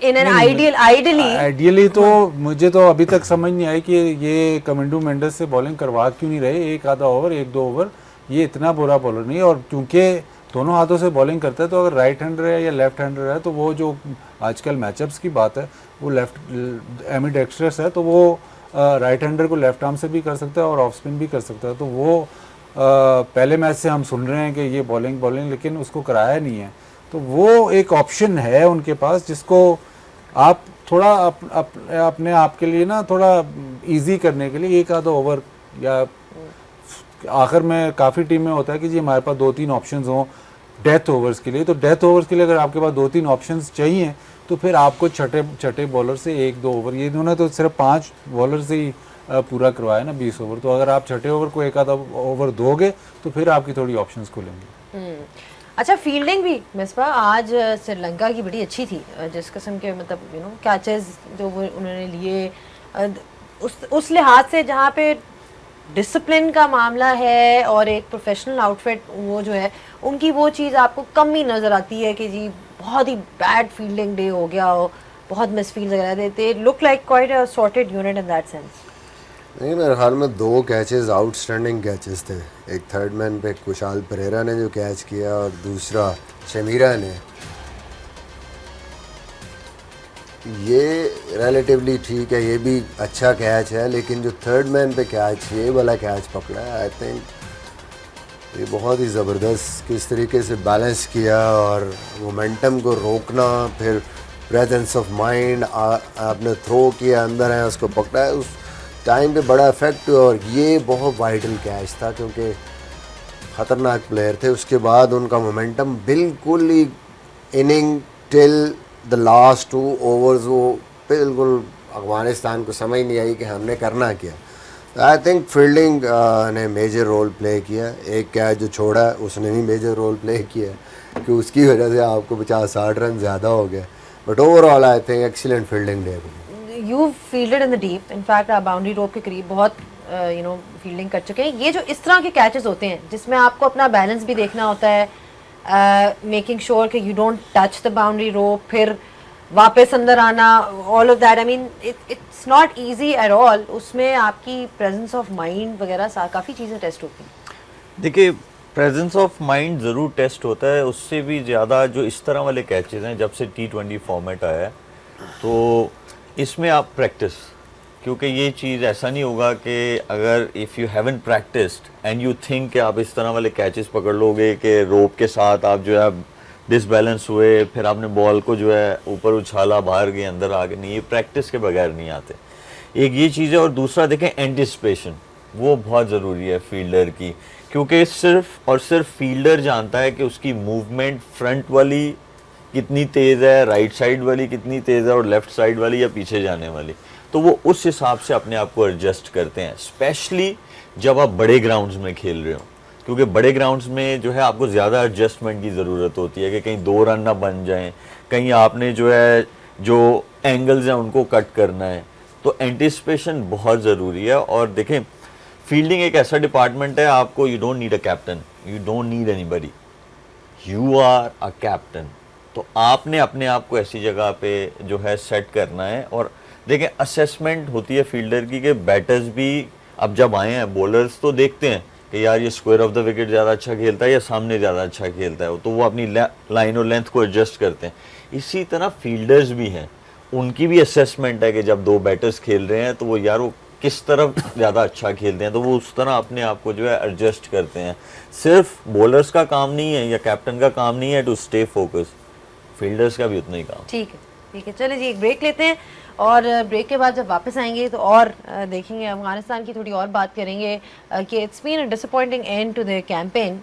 इन एन आइडियली तो मुझे तो अभी तक समझ नहीं आई कि ये कमेंडो मेंडेस से बॉलिंग करवा क्यों नहीं रहे। एक आधा ओवर, 1-2 ओवर, ये इतना बुरा बॉलर नहीं है, और क्योंकि दोनों हाथों से बॉलिंग करता है, तो अगर राइट हैंडर है या लेफ्ट हैंडर है, तो वो जो आजकल मैचअप्स की बात है, वो लेफ्ट एम्बिडेक्स्ट्रस है, तो वो राइट हैंडर को लेफ्ट आर्म से भी कर सकता है और ऑफ स्पिन भी कर सकता है। तो वो पहले मैच से हम सुन रहे हैं कि ये बॉलिंग, लेकिन उसको कराया नहीं है। तो वो एक ऑप्शन है उनके पास जिसको आप थोड़ा अपने आप के लिए ना थोड़ा इजी करने के लिए एक आधा ओवर, या आखिर में काफ़ी टीम में होता है कि जी हमारे पास 2-3 ऑप्शंस हों डेथ ओवर्स के लिए। तो डेथ ओवर्स के लिए अगर आपके पास 2-3 ऑप्शंस चाहिए तो फिर आपको छठे बॉलर से 1-2 ओवर, ये इन्होंने तो सिर्फ 5 बॉलर से ही पूरा करवाया ना 20 ओवर। तो अगर आप छठे ओवर को एक आधा ओवर दोगे तो फिर आपकी थोड़ी ऑप्शंस खुलेंगे। अच्छा, फील्डिंग भी मिसबा आज श्रीलंका की बड़ी अच्छी थी, जिस किस्म के मतलब कैचेस जो वो उन्होंने लिए, उस लिहाज से जहाँ पे डिसिप्लिन का मामला है और एक प्रोफेशनल आउटफिट वो जो है, उनकी वो चीज़ आपको कम ही नज़र आती है कि जी बहुत ही बैड फील्डिंग डे हो गया हो, बहुत मिसफील्ड वगैरह देते। Look like quite a sorted unit in that sense. नहीं, मेरे ख्याल में 2 कैचेस आउटस्टैंडिंग कैचेस थे। एक थर्ड मैन पे कुशाल परेरा ने जो कैच किया, और दूसरा शमीरा ने। ये रिलेटिवली ठीक है, ये भी अच्छा कैच है, लेकिन जो थर्ड मैन पे कैच, ये वाला कैच पकड़ा है, आई थिंक ये बहुत ही ज़बरदस्त किस तरीके से बैलेंस किया और मोमेंटम को रोकना, फिर प्रेजेंस ऑफ माइंड, आपने थ्रो किया, अंदर है, उसको पकड़ा है, उस टाइम पे बड़ा इफेक्ट। और ये बहुत वाइटल कैच था क्योंकि ख़तरनाक प्लेयर थे। उसके बाद उनका मोमेंटम बिल्कुल ही innings till the last 2 overs वो बिल्कुल अफगानिस्तान को समझ नहीं आई कि हमने करना क्या। आई थिंक फील्डिंग ने मेजर रोल प्ले किया। एक कैच जो छोड़ा है उसने भी मेजर रोल प्ले किया कि उसकी वजह से आपको 50-60 रन ज़्यादा हो गए। But overall I think excellent fielding day. You fielded in the deep, in fact आप बाउंड्री रोप के करीब बहुत फील्डिंग कर चुके हैं। ये जो इस तरह के कैचेस होते हैं जिसमें आपको अपना बैलेंस भी देखना होता है, मेकिंग श्योर कि you don't touch the boundary रोप, फिर वापस अंदर आना, all of that, I mean it's not easy at all. उसमें आपकी प्रेजेंस ऑफ माइंड वगैरह काफ़ी चीज़ें टेस्ट होती हैं। देखिए, प्रेजेंस ऑफ माइंड ज़रूर टेस्ट होता है, उससे भी ज़्यादा जो इस तरह वाले कैचेस हैं, जब से T20 फॉर्मेट आया है, तो इसमें आप प्रैक्टिस क्योंकि ये चीज़ ऐसा नहीं होगा कि अगर if you haven't practised and you think कि आप इस तरह वाले कैचेस पकड़ लोगे कि रोप के साथ आप जो है डिसबैलेंस हुए, फिर आपने बॉल को जो है ऊपर उछाला, बाहर गए, अंदर आ गए, नहीं, ये प्रैक्टिस के बगैर नहीं आते। एक ये चीज़ है, और दूसरा देखें एंटिसिपेशन, वो बहुत ज़रूरी है फील्डर की, क्योंकि सिर्फ और सिर्फ फील्डर जानता है कि उसकी मूवमेंट फ्रंट वाली कितनी तेज़ है, राइट साइड वाली कितनी तेज़ है, और लेफ़्ट साइड वाली या पीछे जाने वाली। तो वो उस हिसाब से अपने आप को एडजस्ट करते हैं, स्पेशली जब आप बड़े ग्राउंड्स में खेल रहे हो, क्योंकि बड़े ग्राउंड्स में जो है आपको ज़्यादा एडजस्टमेंट की ज़रूरत होती है कि कहीं 2 रन ना बन जाएं, कहीं आपने जो है जो एंगल्स हैं उनको कट करना है। तो एंटिसिपेशन बहुत ज़रूरी है। और देखें, फील्डिंग एक ऐसा डिपार्टमेंट है, आपको you don't need a captain, you don't need anybody, you are a captain. तो आपने अपने आप को ऐसी जगह पे जो है सेट करना है। और देखें, असेसमेंट होती है फील्डर की कि बैटर्स भी अब जब आए हैं, बॉलर्स तो देखते हैं कि यार ये स्क्वायर ऑफ द विकेट ज़्यादा अच्छा खेलता है या सामने ज़्यादा अच्छा खेलता है, तो वो अपनी लाइन और लेंथ को एडजस्ट करते हैं। इसी तरह फील्डर्स भी हैं, उनकी भी असेसमेंट है कि जब 2 बैटर्स खेल रहे हैं तो वो यार वो किस तरफ ज़्यादा अच्छा खेलते हैं, तो वो उस तरह अपने आप को जो है एडजस्ट करते हैं। सिर्फ बॉलर्स का काम नहीं है या कैप्टन का काम नहीं है टू स्टे फोकस, फील्डर्स का भी उतना ही काम। ठीक है, चलिए जी, एक ब्रेक लेते हैं और ब्रेक के बाद जब वापस आएंगे तो और देखेंगे, अफगानिस्तान की थोड़ी और बात करेंगे कि it's been a disappointing end to their campaign.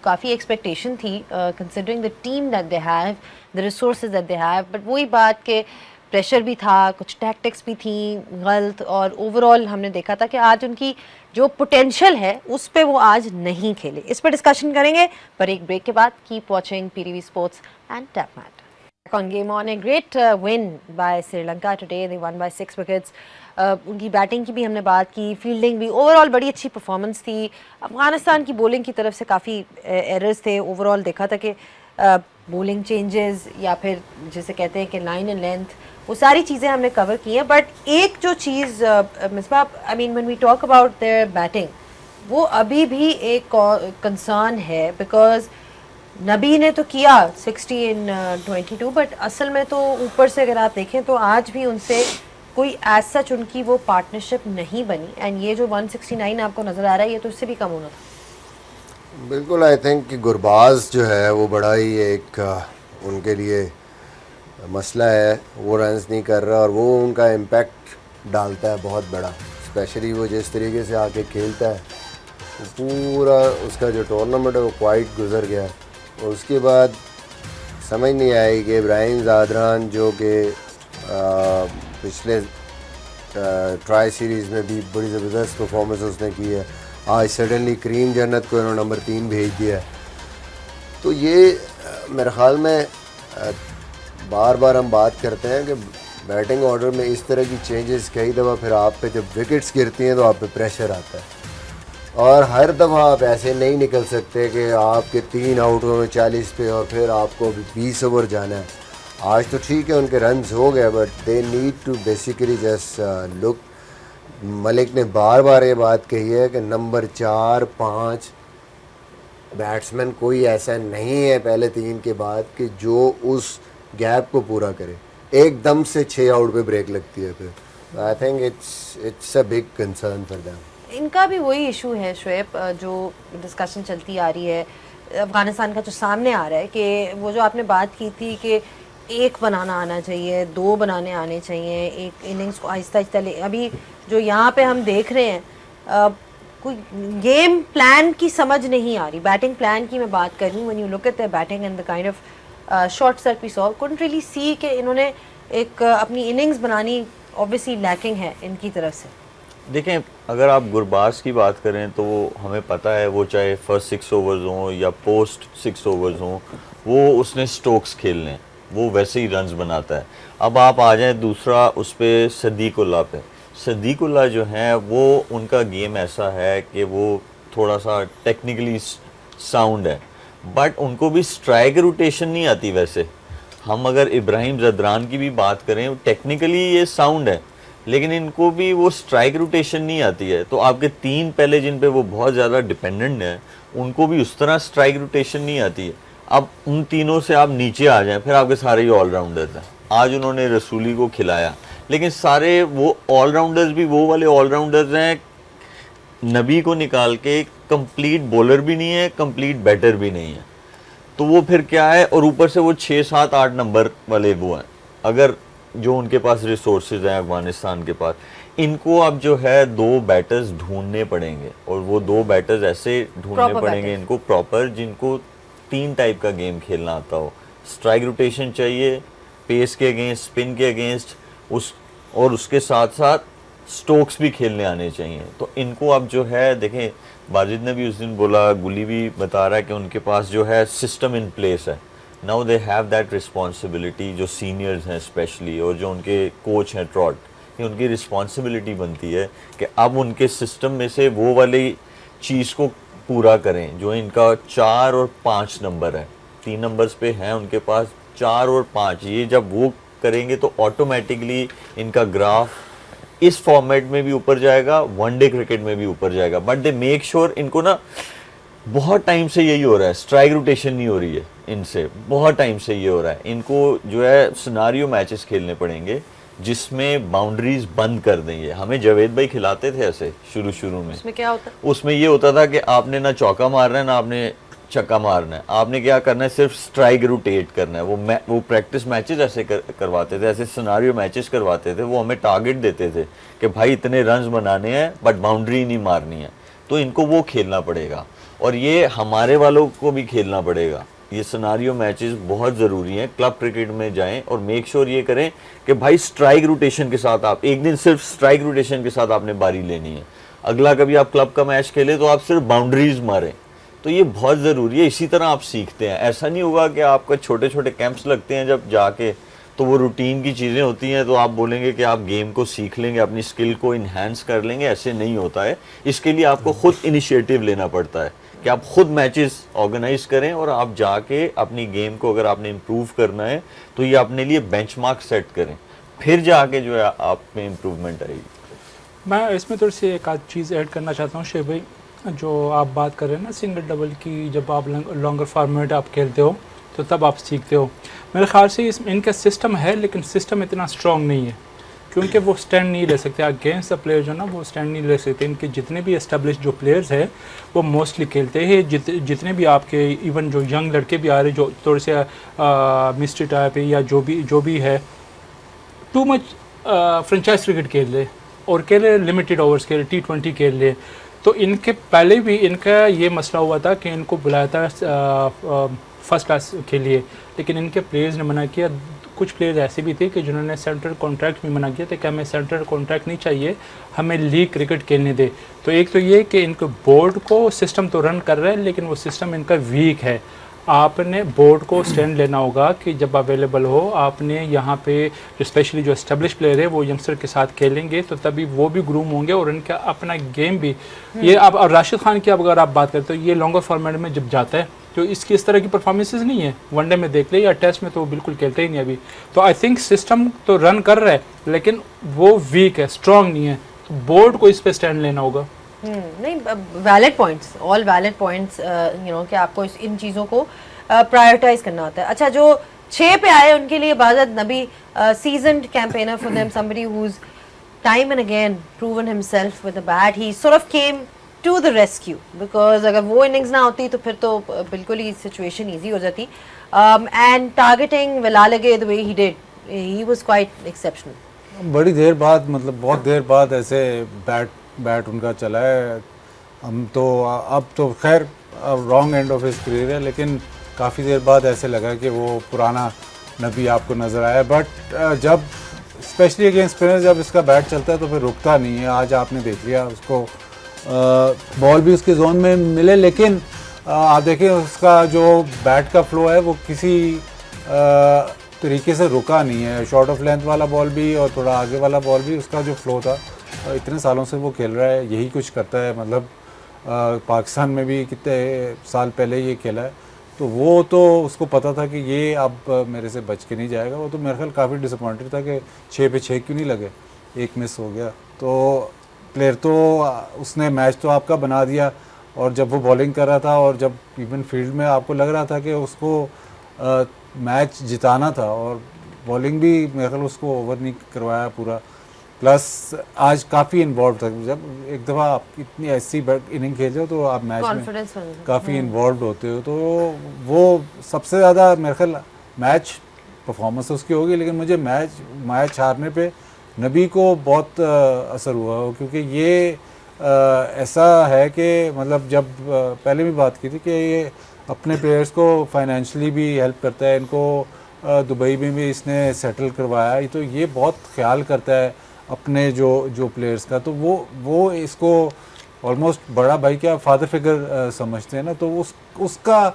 काफ़ी एक्सपेक्टेशन थी considering the team that they have, the resources that they have, but वही बात के प्रेशर भी था, कुछ टैक्टिक्स भी थी गलत, और ओवरऑल हमने देखा था कि आज उनकी जो पोटेंशियल है उस पे वो आज नहीं खेले। इस पर डिस्कशन करेंगे पर एक ब्रेक के बाद। Keep watching PTV Sports and TapMat. On Game On, a great win by Sri Lanka today. They won by 6 wickets. उनकी बैटिंग की भी हमने बात की, फील्डिंग भी, ओवरऑल बड़ी अच्छी परफॉर्मेंस थी। अफगानिस्तान की बॉलिंग की तरफ से काफ़ी एरर्स थे। ओवरऑल देखा था कि बॉलिंग चेंजेस या फिर जिसे कहते हैं कि लाइन एंड लेंथ, वो सारी चीज़ें हमने कवर की हैं। बट एक जो चीज़ Misbah, I mean when we talk about their batting, वो अभी भी एक कंसर्न है, बिकॉज नबी ने तो किया 60 in 22, बट असल में तो ऊपर से अगर आप देखें तो आज भी उनसे कोई एज सच उनकी वो पार्टनरशिप नहीं बनी। एंड ये जो 169 आपको नज़र आ रहा है, ये तो इससे भी कम होना था। बिल्कुल, आई थिंक कि गुरबाज जो है वो बड़ा ही एक उनके लिए मसला है, वो रन्स नहीं कर रहा और वो उनका इम्पैक्ट डालता है बहुत बड़ा। स्पेशली वो जिस तरीके से आके खेलता है, वो पूरा उसका जो टूर्नामेंट है वो क्वाइट गुजर गया। और उसके बाद समझ नहीं आई कि इब्राहिम ज़ादरान जो कि पिछले ट्राई सीरीज़ में भी बड़ी ज़बरदस्त परफॉर्मेंस उसने की है, आज सडनली करीम जन्नत को इन्होंने नंबर 3 भेज दिया। तो ये मेरे ख़्याल में बार बार हम बात करते हैं कि बैटिंग ऑर्डर में इस तरह की चेंजेस कई दफ़ा फिर आप पे जब विकेट्स गिरती हैं तो आप पे प्रेशर आता है, और हर दफ़ा आप ऐसे नहीं निकल सकते कि आपके 3 आउट हो 40 पे और फिर आपको 20 ओवर जाना है। आज तो ठीक है उनके रन्स हो गए, but they need to basically just look. Malik ने बार बार ये बात कही है कि नंबर 4-5 बैट्समैन कोई ऐसा नहीं है पहले 3 के बाद कि जो उस गैप को पूरा करे। एकदम से 6 आउट पे ब्रेक लगती है फिर। I think it's a big concern for them. इनका भी वही इशू है शुएब, जो डिस्कशन चलती आ रही है अफगानिस्तान का, जो सामने आ रहा है कि वो जो आपने बात की थी कि 1 बनाना आना चाहिए, 2 बनाने आने चाहिए, एक इनिंग्स को आहिस्ता आहिस्ता ले। अभी जो यहाँ पे हम देख रहे हैं कोई गेम प्लान की समझ नहीं आ रही। बैटिंग प्लान की मैं बात कर रही हूँ। When you look at the batting and the kind of shots that we saw, couldn't really see कि इन्होंने एक अपनी इनिंग्स बनानी ऑब्वियसली लैकिंग है इनकी तरफ से। देखें, अगर आप गुरबाज की बात करें तो हमें पता है वो चाहे फर्स्ट 6 ओवर्स हों या पोस्ट 6 ओवर्स हों, वो उसने स्ट्रोक्स खेलने हैं, वो वैसे ही रन्स बनाता है। अब आप आ जाएं दूसरा उस पर सदीकुल्ला पे। सदीकुल्ला जो है वो उनका गेम ऐसा है कि वो थोड़ा सा टेक्निकली साउंड है, बट उनको भी स्ट्राइक रोटेशन नहीं आती। वैसे हम अगर इब्राहिम ज़दरान की भी बात करें, टेक्निकली ये साउंड है, लेकिन इनको भी वो स्ट्राइक रोटेशन नहीं आती है। तो आपके 3 पहले जिन पे वो बहुत ज़्यादा डिपेंडेंट हैं, उनको भी उस तरह स्ट्राइक रोटेशन नहीं आती है। अब उन तीनों से आप नीचे आ जाएं, फिर आपके सारे ही ऑलराउंडर्स हैं। आज उन्होंने रसूली को खिलाया, लेकिन सारे वो ऑलराउंडर्स भी वो वाले ऑलराउंडर्स हैं, नबी को निकाल के कंप्लीट बॉलर भी नहीं है, कंप्लीट बैटर भी नहीं है, तो वो फिर क्या है, और ऊपर से वो 6, 7, 8 नंबर वाले वो हैं, अगर जो उनके पास रिसोर्सेज हैं अफगानिस्तान के पास, इनको अब जो है 2 बैटर्स ढूंढने पड़ेंगे, और वो 2 बैटर्स ऐसे ढूंढने Proper पड़ेंगे batters. इनको प्रॉपर, जिनको 3 टाइप का गेम खेलना आता हो। स्ट्राइक रोटेशन चाहिए, पेस के अगेंस्ट, स्पिन के अगेंस्ट, और उसके साथ साथ स्ट्रोक्स भी खेलने आने चाहिए। तो इनको अब जो है देखें, बाजिद ने भी उस दिन बोला, गुली भी बता रहा है कि उनके पास जो है सिस्टम इन प्लेस है। Now they have that responsibility, जो सीनियर्स हैं स्पेशली, और जो उनके कोच हैं ट्रॉट, ये उनकी रिस्पॉन्सिबिलिटी बनती है कि अब उनके सिस्टम में से वो वाली चीज़ को पूरा करें जो इनका 4 और 5 नंबर है। 3 नंबर्स पे हैं उनके पास, 4 और 5, ये जब वो करेंगे तो ऑटोमेटिकली इनका ग्राफ इस फॉर्मेट में भी ऊपर जाएगा, वनडे क्रिकेट में भी ऊपर जाएगा। बट दे मेक श्योर, इनको ना बहुत टाइम से यही हो रहा है, स्ट्राइक रोटेशन नहीं हो रही है इनसे, बहुत टाइम से ये हो रहा है। इनको जो है सिनारियो मैचेस खेलने पड़ेंगे जिसमें बाउंड्रीज बंद कर देंगे। हमें जावेद भाई खिलाते थे ऐसे शुरू में। उसमें क्या होता है? उसमें ये होता था कि आपने ना चौका मारना है ना आपने छक्का मारना है, आपने क्या करना है, सिर्फ स्ट्राइक रोटेट करना है। वो प्रैक्टिस मैचेस ऐसे करवाते थे, ऐसे सिनारियो मैचेस करवाते थे। वो हमें टारगेट देते थे कि भाई इतने रन्स बनाने हैं बट बाउंड्री नहीं मारनी है। तो इनको वो खेलना पड़ेगा, और ये हमारे वालों को भी खेलना पड़ेगा। ये सिनारियो मैचेस बहुत ज़रूरी हैं। क्लब क्रिकेट में जाएं और मेक श्योर ये करें कि भाई स्ट्राइक रोटेशन के साथ, आप एक दिन सिर्फ स्ट्राइक रोटेशन के साथ आपने बारी लेनी है, अगला कभी आप क्लब का मैच खेले तो आप सिर्फ बाउंड्रीज मारें। तो ये बहुत ज़रूरी है, इसी तरह आप सीखते हैं। ऐसा नहीं होगा कि आपका छोटे छोटे कैंप्स लगते हैं जब जाके, तो वो रूटीन की चीज़ें होती हैं तो आप बोलेंगे कि आप गेम को सीख लेंगे, अपनी स्किल को इन्हांस कर लेंगे। ऐसे नहीं होता है। इसके लिए आपको खुद इनिशिएटिव लेना पड़ता है कि आप खुद मैचेस ऑर्गेनाइज करें, और आप जाके अपनी गेम को अगर आपने इम्प्रूव करना है तो ये अपने लिए बेंचमार्क सेट करें, फिर जाके जो है आप में इम्प्रूवमेंट आएगी। मैं इसमें थोड़ी सी एक आध चीज़ ऐड करना चाहता हूँ शेख भाई, जो आप बात कर रहे हैं ना सिंगल डबल की, जब आप लॉन्गर फॉर्मेट आप खेलते हो तो तब आप सीखते हो। मेरे ख्याल से इनका सिस्टम है, लेकिन सिस्टम इतना स्ट्रॉन्ग नहीं है, क्योंकि वो स्टैंड नहीं ले सकते अगेंस्ट द प्लेयर, जो ना वो स्टैंड नहीं ले सकते। इनके जितने भी एस्टेब्लिश जो प्लेयर्स हैं वो मोस्टली खेलते हैं। जितने भी आपके इवन जो यंग लड़के भी आ रहे जो थोड़े से मिस्ट्री टाइप है या जो भी है, टू मच फ्रेंचाइज क्रिकेट खेल ले और खेले लिमिटेड ओवर्स खेले, T20 खेल ले। तो इनके पहले भी इनका ये मसला हुआ था कि इनको बुलाया था फर्स्ट क्लास के लिए, लेकिन इनके प्लेयर्स ने मना किया। कुछ प्लेयर्स ऐसे भी थे कि जिन्होंने सेंट्रल कॉन्ट्रैक्ट भी मना किया था कि हमें सेंट्रल कॉन्ट्रैक्ट नहीं चाहिए, हमें लीग क्रिकेट खेलने दे। तो एक तो ये कि इनको बोर्ड को सिस्टम तो रन कर रहा है, लेकिन वो सिस्टम इनका वीक है। आपने बोर्ड को स्टैंड लेना होगा कि जब अवेलेबल हो, आपने यहाँ पे जो स्पेशली जो एस्टेब्लिश प्लेयर है वो यंगस्टर के साथ खेलेंगे तो तभी वो भी ग्रूम होंगे और इनका अपना गेम भी। ये अब राशिद खान की अगर आप बात करते हो, ये लॉन्गर फॉर्मेट में जब जाता है तो इसकी इस तरह की परफॉर्मेंसेस नहीं है। वनडे में देख ले या टेस्ट में तो वो बिल्कुल खेलते ही नहीं अभी। तो आई थिंक सिस्टम तो रन कर रहा है, लेकिन वो वीक है, स्ट्रॉन्ग नहीं है। तो बोर्ड को इस पे स्टैंड लेना होगा। नहीं, valid points, all valid points, you know कि आपको इन चीज़ों को प्रायोरिटाइज करना होता है। अच्छा, जो 6 पे आए उनके लिए बाज़त Nabi, seasoned campaigner for them, somebody who is time and again proven himself with the bat, he sort of came to the rescue, because अगर वो इनिंग्स ना होती तो फिर तो बिल्कुल ही सिचुएशन ईजी हो जाती। एंड टारगेटिंग विलालगे the way he did, he was quite exceptional. बड़ी देर बाद, मतलब बहुत देर बाद ऐसे बैट उनका चला है। हम तो अब तो खैर wrong end of his career है, लेकिन काफ़ी देर बाद ऐसे लगा कि वो पुराना नबी आपको नज़र आया। बट जब स्पेशली अगेंस्ट स्पिनर जब इसका बैट चलता है तो फिर रुकता नहीं है। आज आपने देख लिया उसको, बॉल भी उसके जोन में मिले, लेकिन आप देखें उसका जो बैट का फ्लो है वो किसी तरीके से रुका नहीं है। शॉर्ट ऑफ लेंथ वाला बॉल भी और थोड़ा आगे वाला बॉल भी, उसका जो फ्लो था, इतने सालों से वो खेल रहा है, यही कुछ करता है। मतलब पाकिस्तान में भी कितने साल पहले ये खेला है, तो वो तो उसको पता था कि ये अब मेरे से बच के नहीं जाएगा। वो तो मेरे ख्याल काफ़ी डिसअपॉइंटेड था कि 6 पे 6 क्यों नहीं लगे, एक मिस हो गया। तो प्लेयर तो उसने मैच तो आपका बना दिया, और जब वो बॉलिंग कर रहा था और जब इवन फील्ड में आपको लग रहा था कि उसको मैच जिताना था, और बॉलिंग भी मेरे ख्याल उसको ओवर नहीं करवाया पूरा, प्लस आज काफ़ी इन्वॉल्व था। जब एक दफ़ा आप इतनी ऐसी इनिंग खेलते हो तो आप मैच में कॉन्फिडेंस काफ़ी इन्वॉल्व होते हो, तो वो सबसे ज़्यादा मेरे ख्याल मैच परफॉर्मेंस उसकी होगी, लेकिन मुझे मैच हारने पे नबी को बहुत असर हुआ हो, क्योंकि ये ऐसा है कि मतलब जब पहले भी बात की थी कि ये अपने प्लेयर्स को फाइनेंशियली भी हेल्प करता है, इनको दुबई में भी इसने सेटल करवाया, तो ये बहुत ख्याल करता है अपने जो प्लेयर्स का, तो वो इसको ऑलमोस्ट बड़ा भाई क्या फादर फिगर समझते हैं ना, तो उसका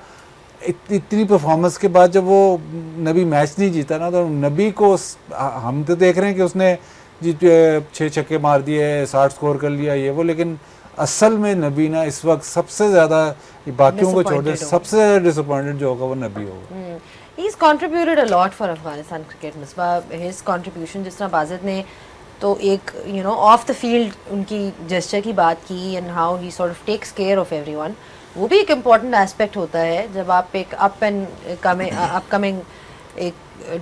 इतनी परफॉर्मेंस के बाद जब वो नबी मैच नहीं जीता ना, तो नबी को हम तो देख रहे हैं कि उसने 6 छक्के मार दिए, 60 स्कोर कर लिया ये वो, लेकिन असल में नबी ना इस वक्त सबसे ज़्यादा, बाकियों को छोड़ दे, सबसे ज़्यादा डिसअपॉइंटेड जो होगा वो नबी होगा। He's contributed a lot for Afghanistan cricket, Misbah. His contribution, जिस तरह बाजिद ने तो एक ऑफ द फील्ड उनकी जेस्चर की बात की and how he sort of takes care of everyone, वो भी एक इम्पॉर्टेंट एस्पेक्ट होता है जब आप एक अपकमिंग एक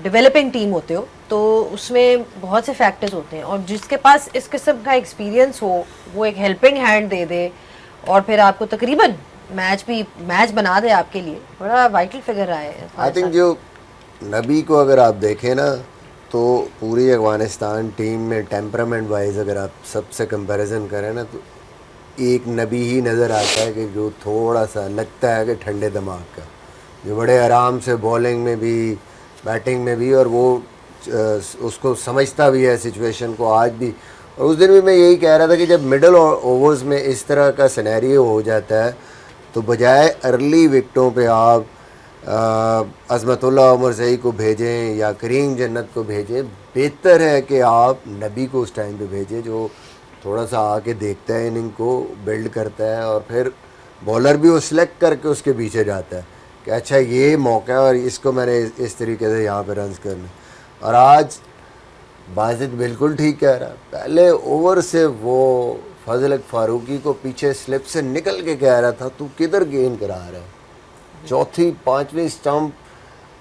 डेवलपिंग टीम होते हो, तो उसमें बहुत से फैक्टर्स होते हैं, और जिसके पास इस किस्म का एक्सपीरियंस हो वो एक हेल्पिंग हैंड दे दे और फिर आपको तकरीबन मैच बना दे आपके लिए, बड़ा वाइटल फिगर रहा है। आई थिंक जो नबी को अगर आप देखें ना, तो पूरी अफगानिस्तान टीम में टेम्परामेंट वाइज अगर आप सबसे कंपैरिजन करें ना, तो एक नबी ही नज़र आता है कि जो थोड़ा सा लगता है कि ठंडे दिमाग का, जो बड़े आराम से बॉलिंग में भी बैटिंग में भी, और वो उसको समझता भी है सिचुएशन को आज भी। और उस दिन भी मैं यही कह रहा था कि जब मिडल ओवर्स में इस तरह का सिनेरियो हो जाता है, तो बजाय अर्ली विकटों पे आप अज़मतुल्लाह उमर ज़ई को भेजें या करीम जन्नत को भेजें, बेहतर है कि आप नबी को उस टाइम पे भेजें, जो थोड़ा सा आके देखता है, इनिंग को बिल्ड करता है, और फिर बॉलर भी वो सिलेक्ट करके उसके पीछे जाता है कि अच्छा ये मौका है और इसको मैंने इस तरीके से यहाँ पे रन्स करने। और आज बाजिद बिल्कुल ठीक कह रहा है, पहले ओवर से वो फजल फारूकी को पीछे स्लिप से निकल के कह रहा था तू किधर गेन करा रहा है, चौथी 5वीं स्टंप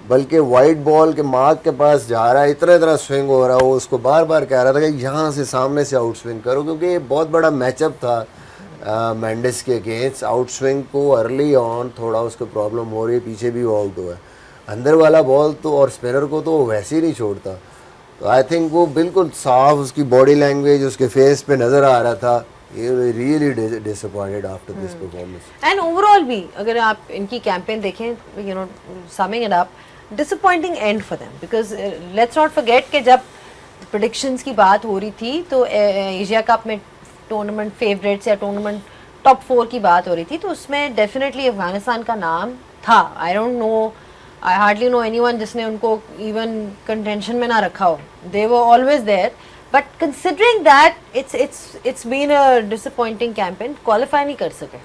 बल्कि वाइट बॉल के मार्क के पास जा रहा है, इतना स्विंग हो रहा है, वो उसको बार बार कह रहा था कि यहाँ से सामने से आउट स्विंग करो, क्योंकि ये बहुत बड़ा मैचअप था मेंडिस के अगेंस्ट। आउट स्विंग को अर्ली ऑन थोड़ा उसको प्रॉब्लम हो रही है, पीछे भी वो आउट हुआ है, अंदर वाला बॉल तो और स्पिनर को तो वैसे ही नहीं छोड़ता। तो आई थिंक वो बिल्कुल साफ, उसकी बॉडी लैंग्वेज उसके फेस पे नज़र आ रहा था, really disappointed after this performance. And overall भी अगर आप इनकी कैंपेन देखें, summing it up, disappointing end for them, because let's not forget कि जब predictions की बात हो रही थी तो एशिया कप में टूर्नामेंट फेवरेट्स या टूर्नामेंट टॉप 4 की बात हो रही थी, तो उसमें डेफिनेटली अफगानिस्तान का नाम था। I don't know, I hardly know anyone जिसने उनको इवन कंटेंशन में ना रखा हो, they were always there. But considering that it's been a disappointing campaign, qualify नहीं कर सके।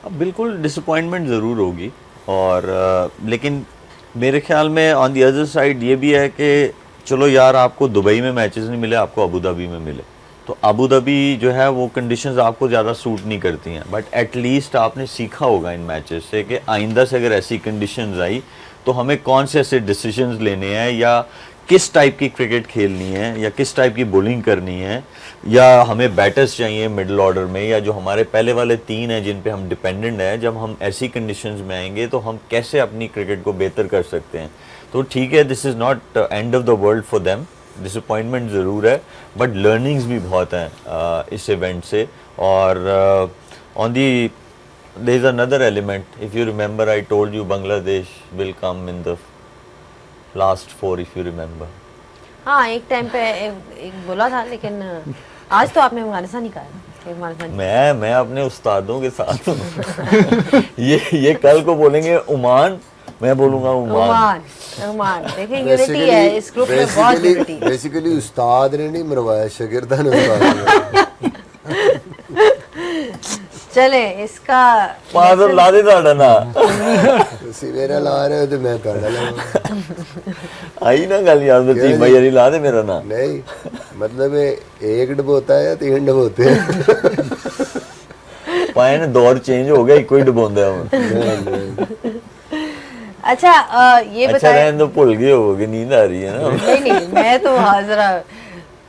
अब बिल्कुल डिसअपॉइंटमेंट ज़रूर होगी, और लेकिन मेरे ख्याल में ऑन दी अदर साइड ये भी है कि चलो यार आपको दुबई में मैचेस नहीं मिले, आपको अबू धाबी में मिले, तो अबू धाबी जो है वो कंडीशंस आपको ज़्यादा सूट नहीं करती हैं, बट एटलीस्ट आपने सीखा होगा इन मैचेस से कि आइंदा से अगर ऐसी कंडीशंस आई तो हमें कौन से ऐसे डिसीजंस लेने हैं, या किस टाइप की क्रिकेट खेलनी है, या किस टाइप की बॉलिंग करनी है, या हमें बैटर्स चाहिए मिडिल ऑर्डर में, या जो हमारे पहले वाले 3 हैं जिन पे हम डिपेंडेंट हैं, जब हम ऐसी कंडीशंस में आएंगे तो हम कैसे अपनी क्रिकेट को बेहतर कर सकते हैं। तो ठीक है, this is not end of the world for them, disappointment ज़रूर है, बट लर्निंग्स भी बहुत हैं इस इवेंट से। और on the there is another element, if you remember I told you Bangladesh will come in the last 4 if you remember. हाँ, एक टाइम पे एक बोला था, लेकिन आज तो आपने अफगानिस्तान ही कहा। मैं अपने उस्तादों के साथ हूँ। ये कल को बोलेंगे ओमान, मैं बोलूँगा ओमान। देखिए यूनिटी है इस ग्रुप में, बहुत यूनिटी। बेसिकली उस्ताद ने नहीं मरवाया, शागिर्दा ने मरवाया। चले इसका फादर ला दे ताड़ा ना मेरा ला रहे हो तो मैं ताड़ा लाऊंगा। आई ना गल याद में, तीन भाई ला दे मेरा ना। नहीं मतलब एक डबोता है या 3 डबोते हैं? पाए ने दौर चेंज हो गया, एक ही डबोंदा हूं। अच्छा ये अच्छा बताएं। रहने तो भूल गए होगे, नींद आ रही है ना। नहीं मैं तो जरा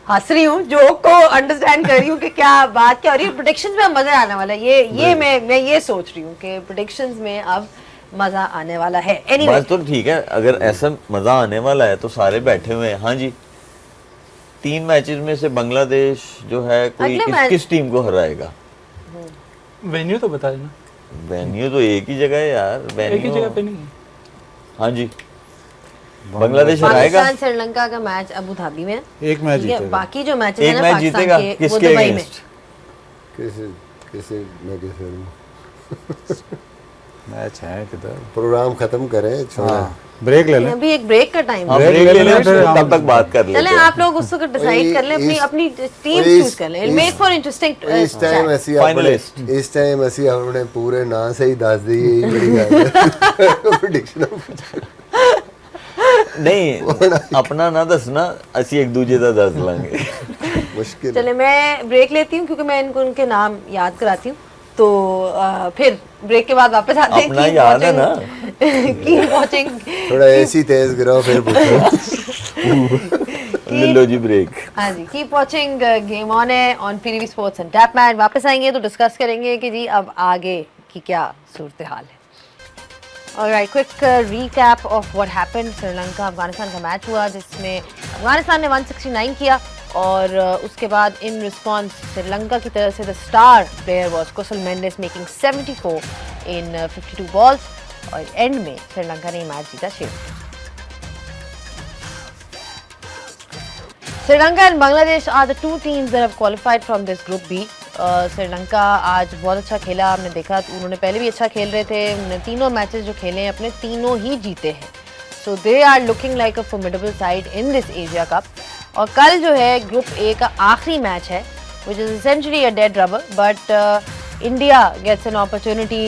हंस रही हूँ, जोक को अंडरस्टैंड कर रही हूँ कि क्या बात क्या हो रही है। प्रेडिक्शंस में मजा आने वाला है, ये मैं ये सोच रही हूँ कि प्रेडिक्शंस में अब मजा आने वाला है। एनीवे बात तो ठीक है, अगर ऐसा मजा आने वाला है तो सारे बैठे हुए हैं। हाँ जी, 3 मैचेस में से बांग्लादेश जो है कोई अगले किस टीम को हराएगा? वेन्यू तो बता देना। वेन्यू तो एक ही जगह है यार, एक ही वेन्यू। जगह पे नहीं है। हाँ जी, बांग्लादेश हराएगा। पाकिस्तान श्रीलंका का मैच अबू धाबी में है, एक मैच ठीक है? जीतेगा। बाकी जो मैचेस एक हैं ना मैच पाकिस्तान जीतेगा के, वो किसके दुबई में। अगेंस्ट? कैसे मैच है किधर? प्रोग्राम खत्म करें, छोड़ें। हाँ, ब्रेक ले लें। अभी एक ब्रेक का टाइम हम है। ब्रेक ब्रेक ले ले लें, लें, फिर तब हम- तक बात कर लेते चले हैं। आप लोग उसको डिसाइड कर लें, अपनी इस- अपनी टीम इस- चूज कर लें। इस- मेक फॉर इंटरेस्टिंग इस टाइम ऐसी Finalist. इस टाइम ऐसी आपने पूरे ना से ही दस दी, यही बड़ी गल है। प्रेडिक्शन नहीं अपना ना दसना, ਅਸੀਂ एक दूजे का दस लांगे। मुश्किल है। चले मैं ब्रेक लेती हूँ क्योंकि मैं इनको उनके नाम याद कराती हूँ, तो फिर ब्रेक के बाद वापस आते हैं। अपना याद है ना? Keep watching. थोड़ा एसी तेज गिराओ फिर पूछो। ले लो जी ब्रेक। हाँ जी, कीप वॉचिंग गेम ऑन है on PTV sports and tap match. वापस आएंगे तो डिस्कस करेंगे कि जी अब आगे की क्या सूरत हाल है। Alright, quick recap of what happened. Sri Lanka Afghanistan का मैच हुआ जिसमें अफगानिस्तान ने 169 किया और उसके बाद इन रिस्पॉन्स श्रीलंका की तरफ से the star player was Kushal Mendis making 74 in 52 balls और एंड में श्रीलंका ने मैच जीता 6। Sri Lanka and Bangladesh are the two teams that have qualified from this group B. Sri Lanka आज बहुत अच्छा खेला, हमने देखा उन्होंने पहले भी अच्छा खेल रहे थे, उन्होंने तीनों मैचेस जो खेले हैं अपने तीनों ही जीते हैं। So they are looking like a formidable side in this Asia Cup. और कल जो है ग्रुप ए का आखिरी मैच है which is essentially a dead rubber, but India gets an opportunity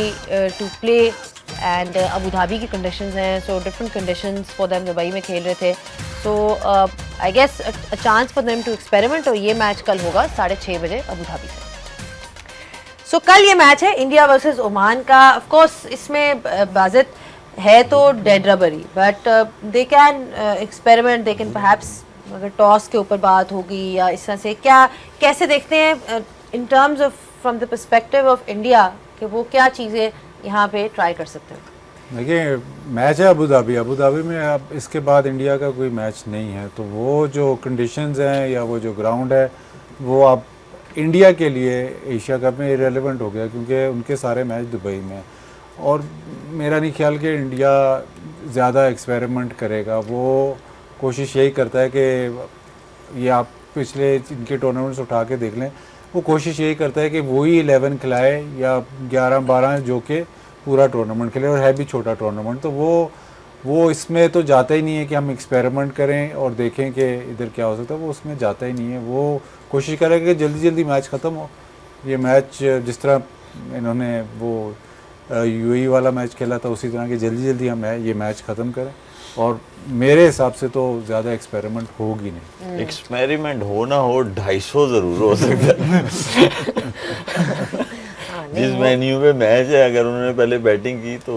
to play and Abu Dhabi की कंडीशंस हैं, so different conditions for them, Dubai में खेल रहे थे। So I guess a chance for them to experiment. और ये मैच कल होगा 6:30 बजे अबू धाबी से। सो कल ये मैच है इंडिया वर्सेस ओमान का। ऑफ कोर्स इसमें बाजित है तो dead rubbery, but they can experiment, they can perhaps, अगर टॉस के ऊपर बात होगी या इस तरह से, क्या कैसे देखते हैं in terms of from the perspective of India कि वो क्या चीज़ें यहाँ पे ट्राई कर सकते हैं? देखिए, मैच है अबू धाबी में। अब इसके बाद इंडिया का कोई मैच नहीं है, तो वो जो कंडीशंस हैं या वो जो ग्राउंड है वो आप इंडिया के लिए एशिया कप में इरेलेवेंट हो गया, क्योंकि उनके सारे मैच दुबई में। और मेरा नहीं ख्याल कि इंडिया ज़्यादा एक्सपेरिमेंट करेगा। वो कोशिश यही करता है कि ये आप पिछले इनके टूर्नामेंट्स उठा के देख लें, वो कोशिश यही करता है कि वही 11 खिलाए या 11-12 जो कि पूरा टूर्नामेंट खेले, और है भी छोटा टूर्नामेंट। तो वो इसमें तो जाता ही नहीं है कि हम एक्सपेरिमेंट करें और देखें कि इधर क्या हो सकता है, वो उसमें जाता ही नहीं है। वो कोशिश करेगा कि जल्दी जल्दी मैच ख़त्म हो। ये मैच जिस तरह इन्होंने वो यूएई वाला मैच खेला था, उसी तरह कि जल्दी जल्दी हम ये मैच ख़त्म करें। और मेरे हिसाब से तो ज़्यादा एक्सपेरिमेंट होगी नहीं। एक्सपेरिमेंट हो ना हो 250 जरूर हो सकता है। जिस मेन्यू पे मैच है, अगर उन्होंने पहले बैटिंग की तो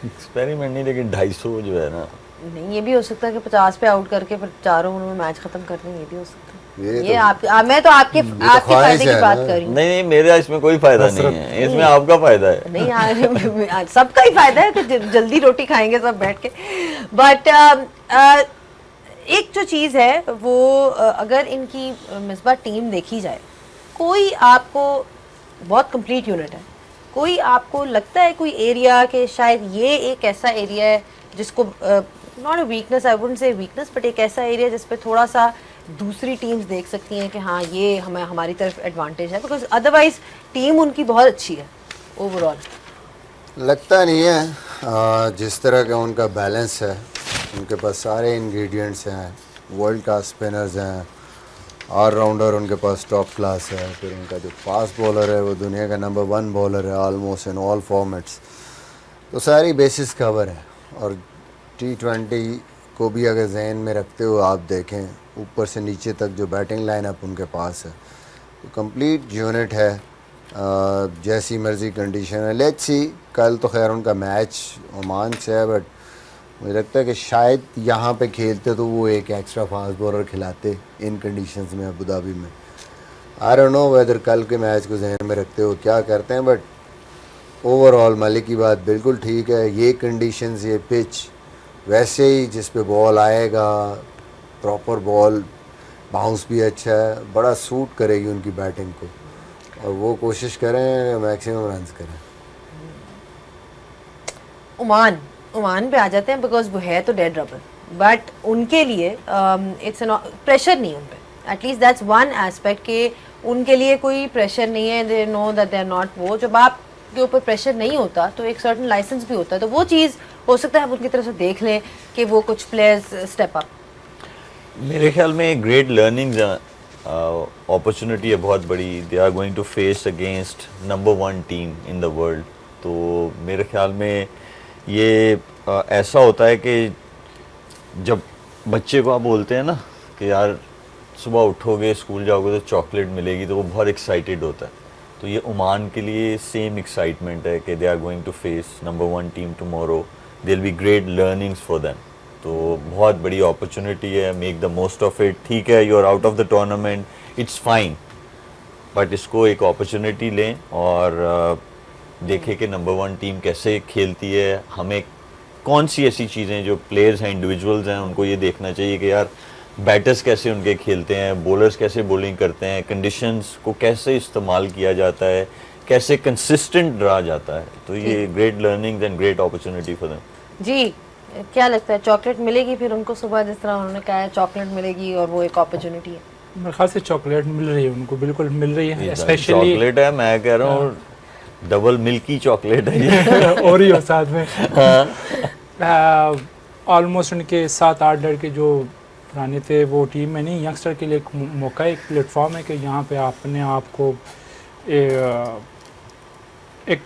एक्सपेरिमेंट नहीं, लेकिन 250 जो है ना, नहीं, ये भी हो सकता है कि 50 पे आउट करके फिर चारों ओवर में मैच खत्म कर दें, ये भी हो सकता है। ये मैं तो आपके फायदे की बात कर रही हूँ। नहीं मेरा इसमें कोई फायदा नहीं है, इसमें आपका फायदा है। नहीं यार, सबका ही फायदा है कि जल्दी रोटी खाएंगे सब बैठ के। बट एक जो चीज़ है वो अगर इनकी मिसबा टीम देखी जाए, कोई आपको बहुत कंप्लीट यूनिट है, कोई आपको लगता है कोई एरिया के शायद ये एक ऐसा एरिया है जिसको not a weakness, I wouldn't say weakness, but एक ऐसा एरिया जिस पे थोड़ा सा दूसरी टीम्स देख सकती हैं कि हाँ ये हमारी तरफ एडवांटेज है, बिकॉज अदरवाइज टीम उनकी बहुत अच्छी है ओवरऑल? लगता नहीं है। जिस तरह का उनका बैलेंस है, उनके पास सारे इंग्रेडिएंट्स हैं, वर्ल्ड क्लास स्पिनर्स हैं, ऑलराउंडर उनके पास टॉप क्लास है, फिर उनका जो फास्ट बॉलर है वो दुनिया का नंबर 1 बॉलर है ऑलमोस्ट इन ऑल फॉर्मेट्स। तो सारी बेसिस कवर है। और T20 को भी अगर जहन में रखते हुए आप देखें, ऊपर से नीचे तक जो बैटिंग लाइनअप उनके पास है, तो कंप्लीट यूनिट है। जैसी मर्ज़ी कंडीशन है, लेट्स सी। कल तो खैर उनका मैच ओमान से है, बट मुझे लगता है कि शायद यहाँ पे खेलते तो वो एक एक्स्ट्रा फास्ट बॉलर खिलाते इन कंडीशंस में अबू धाबी में। आई डोंट नो वेदर कल के मैच को जहन में रखते हो क्या करते हैं, बट ओवरऑल मलिक की बात बिल्कुल ठीक है। ये कंडीशंस, ये पिच वैसे ही जिस पे बॉल आएगा, प्रॉपर बॉल, बाउंस भी अच्छा है, बड़ा सूट करेगी उनकी बैटिंग को, और वो कोशिश करें मैक्सिमम रन्स करें। ओमान पे आ जाते हैं, बिकॉज वो है तो डेड रबर, बट उनके लिए इट्स एन प्रेशर नहीं उन पे, एटलीस्ट दैट्स वन एस्पेक्ट के उनके लिए कोई प्रेशर नहीं है। They know that they are not वो, जब आपके ऊपर प्रेशर नहीं होता तो एक सर्टन लाइसेंस भी होता है, तो वो चीज़ हो सकता है आप उनकी तरफ से देख लें कि वो कुछ प्लेयर्स स्टेप अप। मेरे ख्याल में ग्रेट लर्निंग्स अपॉर्चुनिटी है बहुत बड़ी। They are going to face against number 1 team in the world, तो मेरे ख्याल में ये ऐसा होता है कि जब बच्चे को आप बोलते हैं ना कि यार सुबह उठोगे स्कूल जाओगे तो चॉकलेट मिलेगी, तो वो बहुत एक्साइटेड होता है। तो ये ओमान के लिए सेम एक्साइटमेंट है कि they are going to face number 1 team tomorrow, they will be great learnings for them. तो बहुत बड़ी अपॉर्चुनिटी है, make the most of it. ठीक है, you are out of the tournament, it's fine, but इसको एक अपॉर्चुनिटी लें और देखें कि नंबर 1 टीम कैसे खेलती है। हमें कौन सी ऐसी चीज़ें जो प्लेयर्स हैं, इंडिविजुअल्स हैं, उनको ये देखना चाहिए कि यार बैटर्स कैसे उनके खेलते हैं, बॉलर्स कैसे बॉलिंग करते हैं, कंडीशंस को कैसे इस्तेमाल किया जाता है, कैसे कंसिस्टेंट रहा जाता है। तो ये great learnings and great opportunity for them. जी, क्या लगता है चॉकलेट मिलेगी फिर उनको सुबह, जिस तरह उन्होंने कहा है चॉकलेट मिलेगी और वो एक अपॉर्चुनिटी है? मेरे ख्याल से चॉकलेट मिल रही है उनको, बिल्कुल मिल रही है, स्पेशली चॉकलेट है, मैं कह रहा हूँ डबल मिल्की चॉकलेट है ये। और ही हो साथ में। ऑलमोस्ट उनके 7-8 लड़के जो पुराने थे वो टीम में नहीं, यंगस्टर के लिए एक मौका, एक प्लेटफॉर्म है कि यहाँ पे अपने आप को एक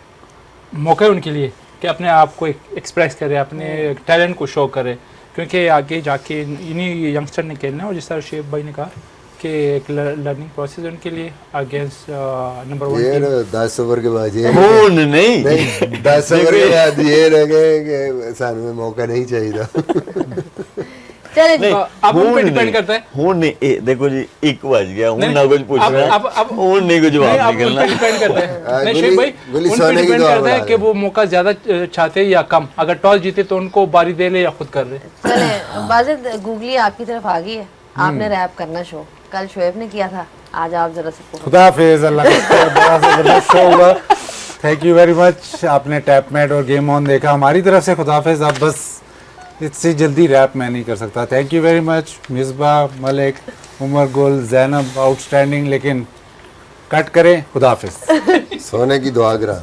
मौका है उनके लिए कि अपने आप को एक्सप्रेस करे, अपने टैलेंट को शो करे, क्योंकि आगे जाके इन्हीं यंगस्टर ने खेलना है। और जिस तरह शेख भाई ने कहा कि एक लर्निंग प्रोसेस उनके लिए अगेंस्ट नंबर 1 ये टीम। 10 ओवर के बाद ये खून नहीं, 10 ओवर के बाद ये रह गए कि सानू में मौका नहीं चाहिए। चले जी, नहीं, अब उन पे खून डिपेंड नहीं, करता है। खून नहीं, देखो जी, एक बज गया, हूँ नहीं, ना कुछ पूछ अब- रहा अब- है, अब- खून नहीं कुछ नहीं, जवाब अब उन निकलना। पे डिपेंड करता है। नहीं गुली- शेख भाई, गुली उन पे सोने की डिपेंड दुआ करता है बना कि दे। वो मौका ज्यादा चाहते हैं या कम। अगर टॉस जीते तो उनको बारी दे ले या खुद कर ले। चले बाजिद, गूगली आपकी तरफ आ गई है, आपने रैप करना शो, कल शोएब ने किया था, आज आप जरा सबको। खुदा हाफिज़, अल्लाह का बड़ा ज़बरदस्त शो हुआ। Thank you very much. आपने टैपमेट और गेम ऑन देखा, हमारी तरफ से खुदा हाफिज़। आप बस इससे जल्दी रैप मैं नहीं कर सकता। Thank you very much. Misbah, Malik, Umar Gul, Zainab outstanding, लेकिन कट करें। खुदा हाफिज़। सोने की दुआ करा।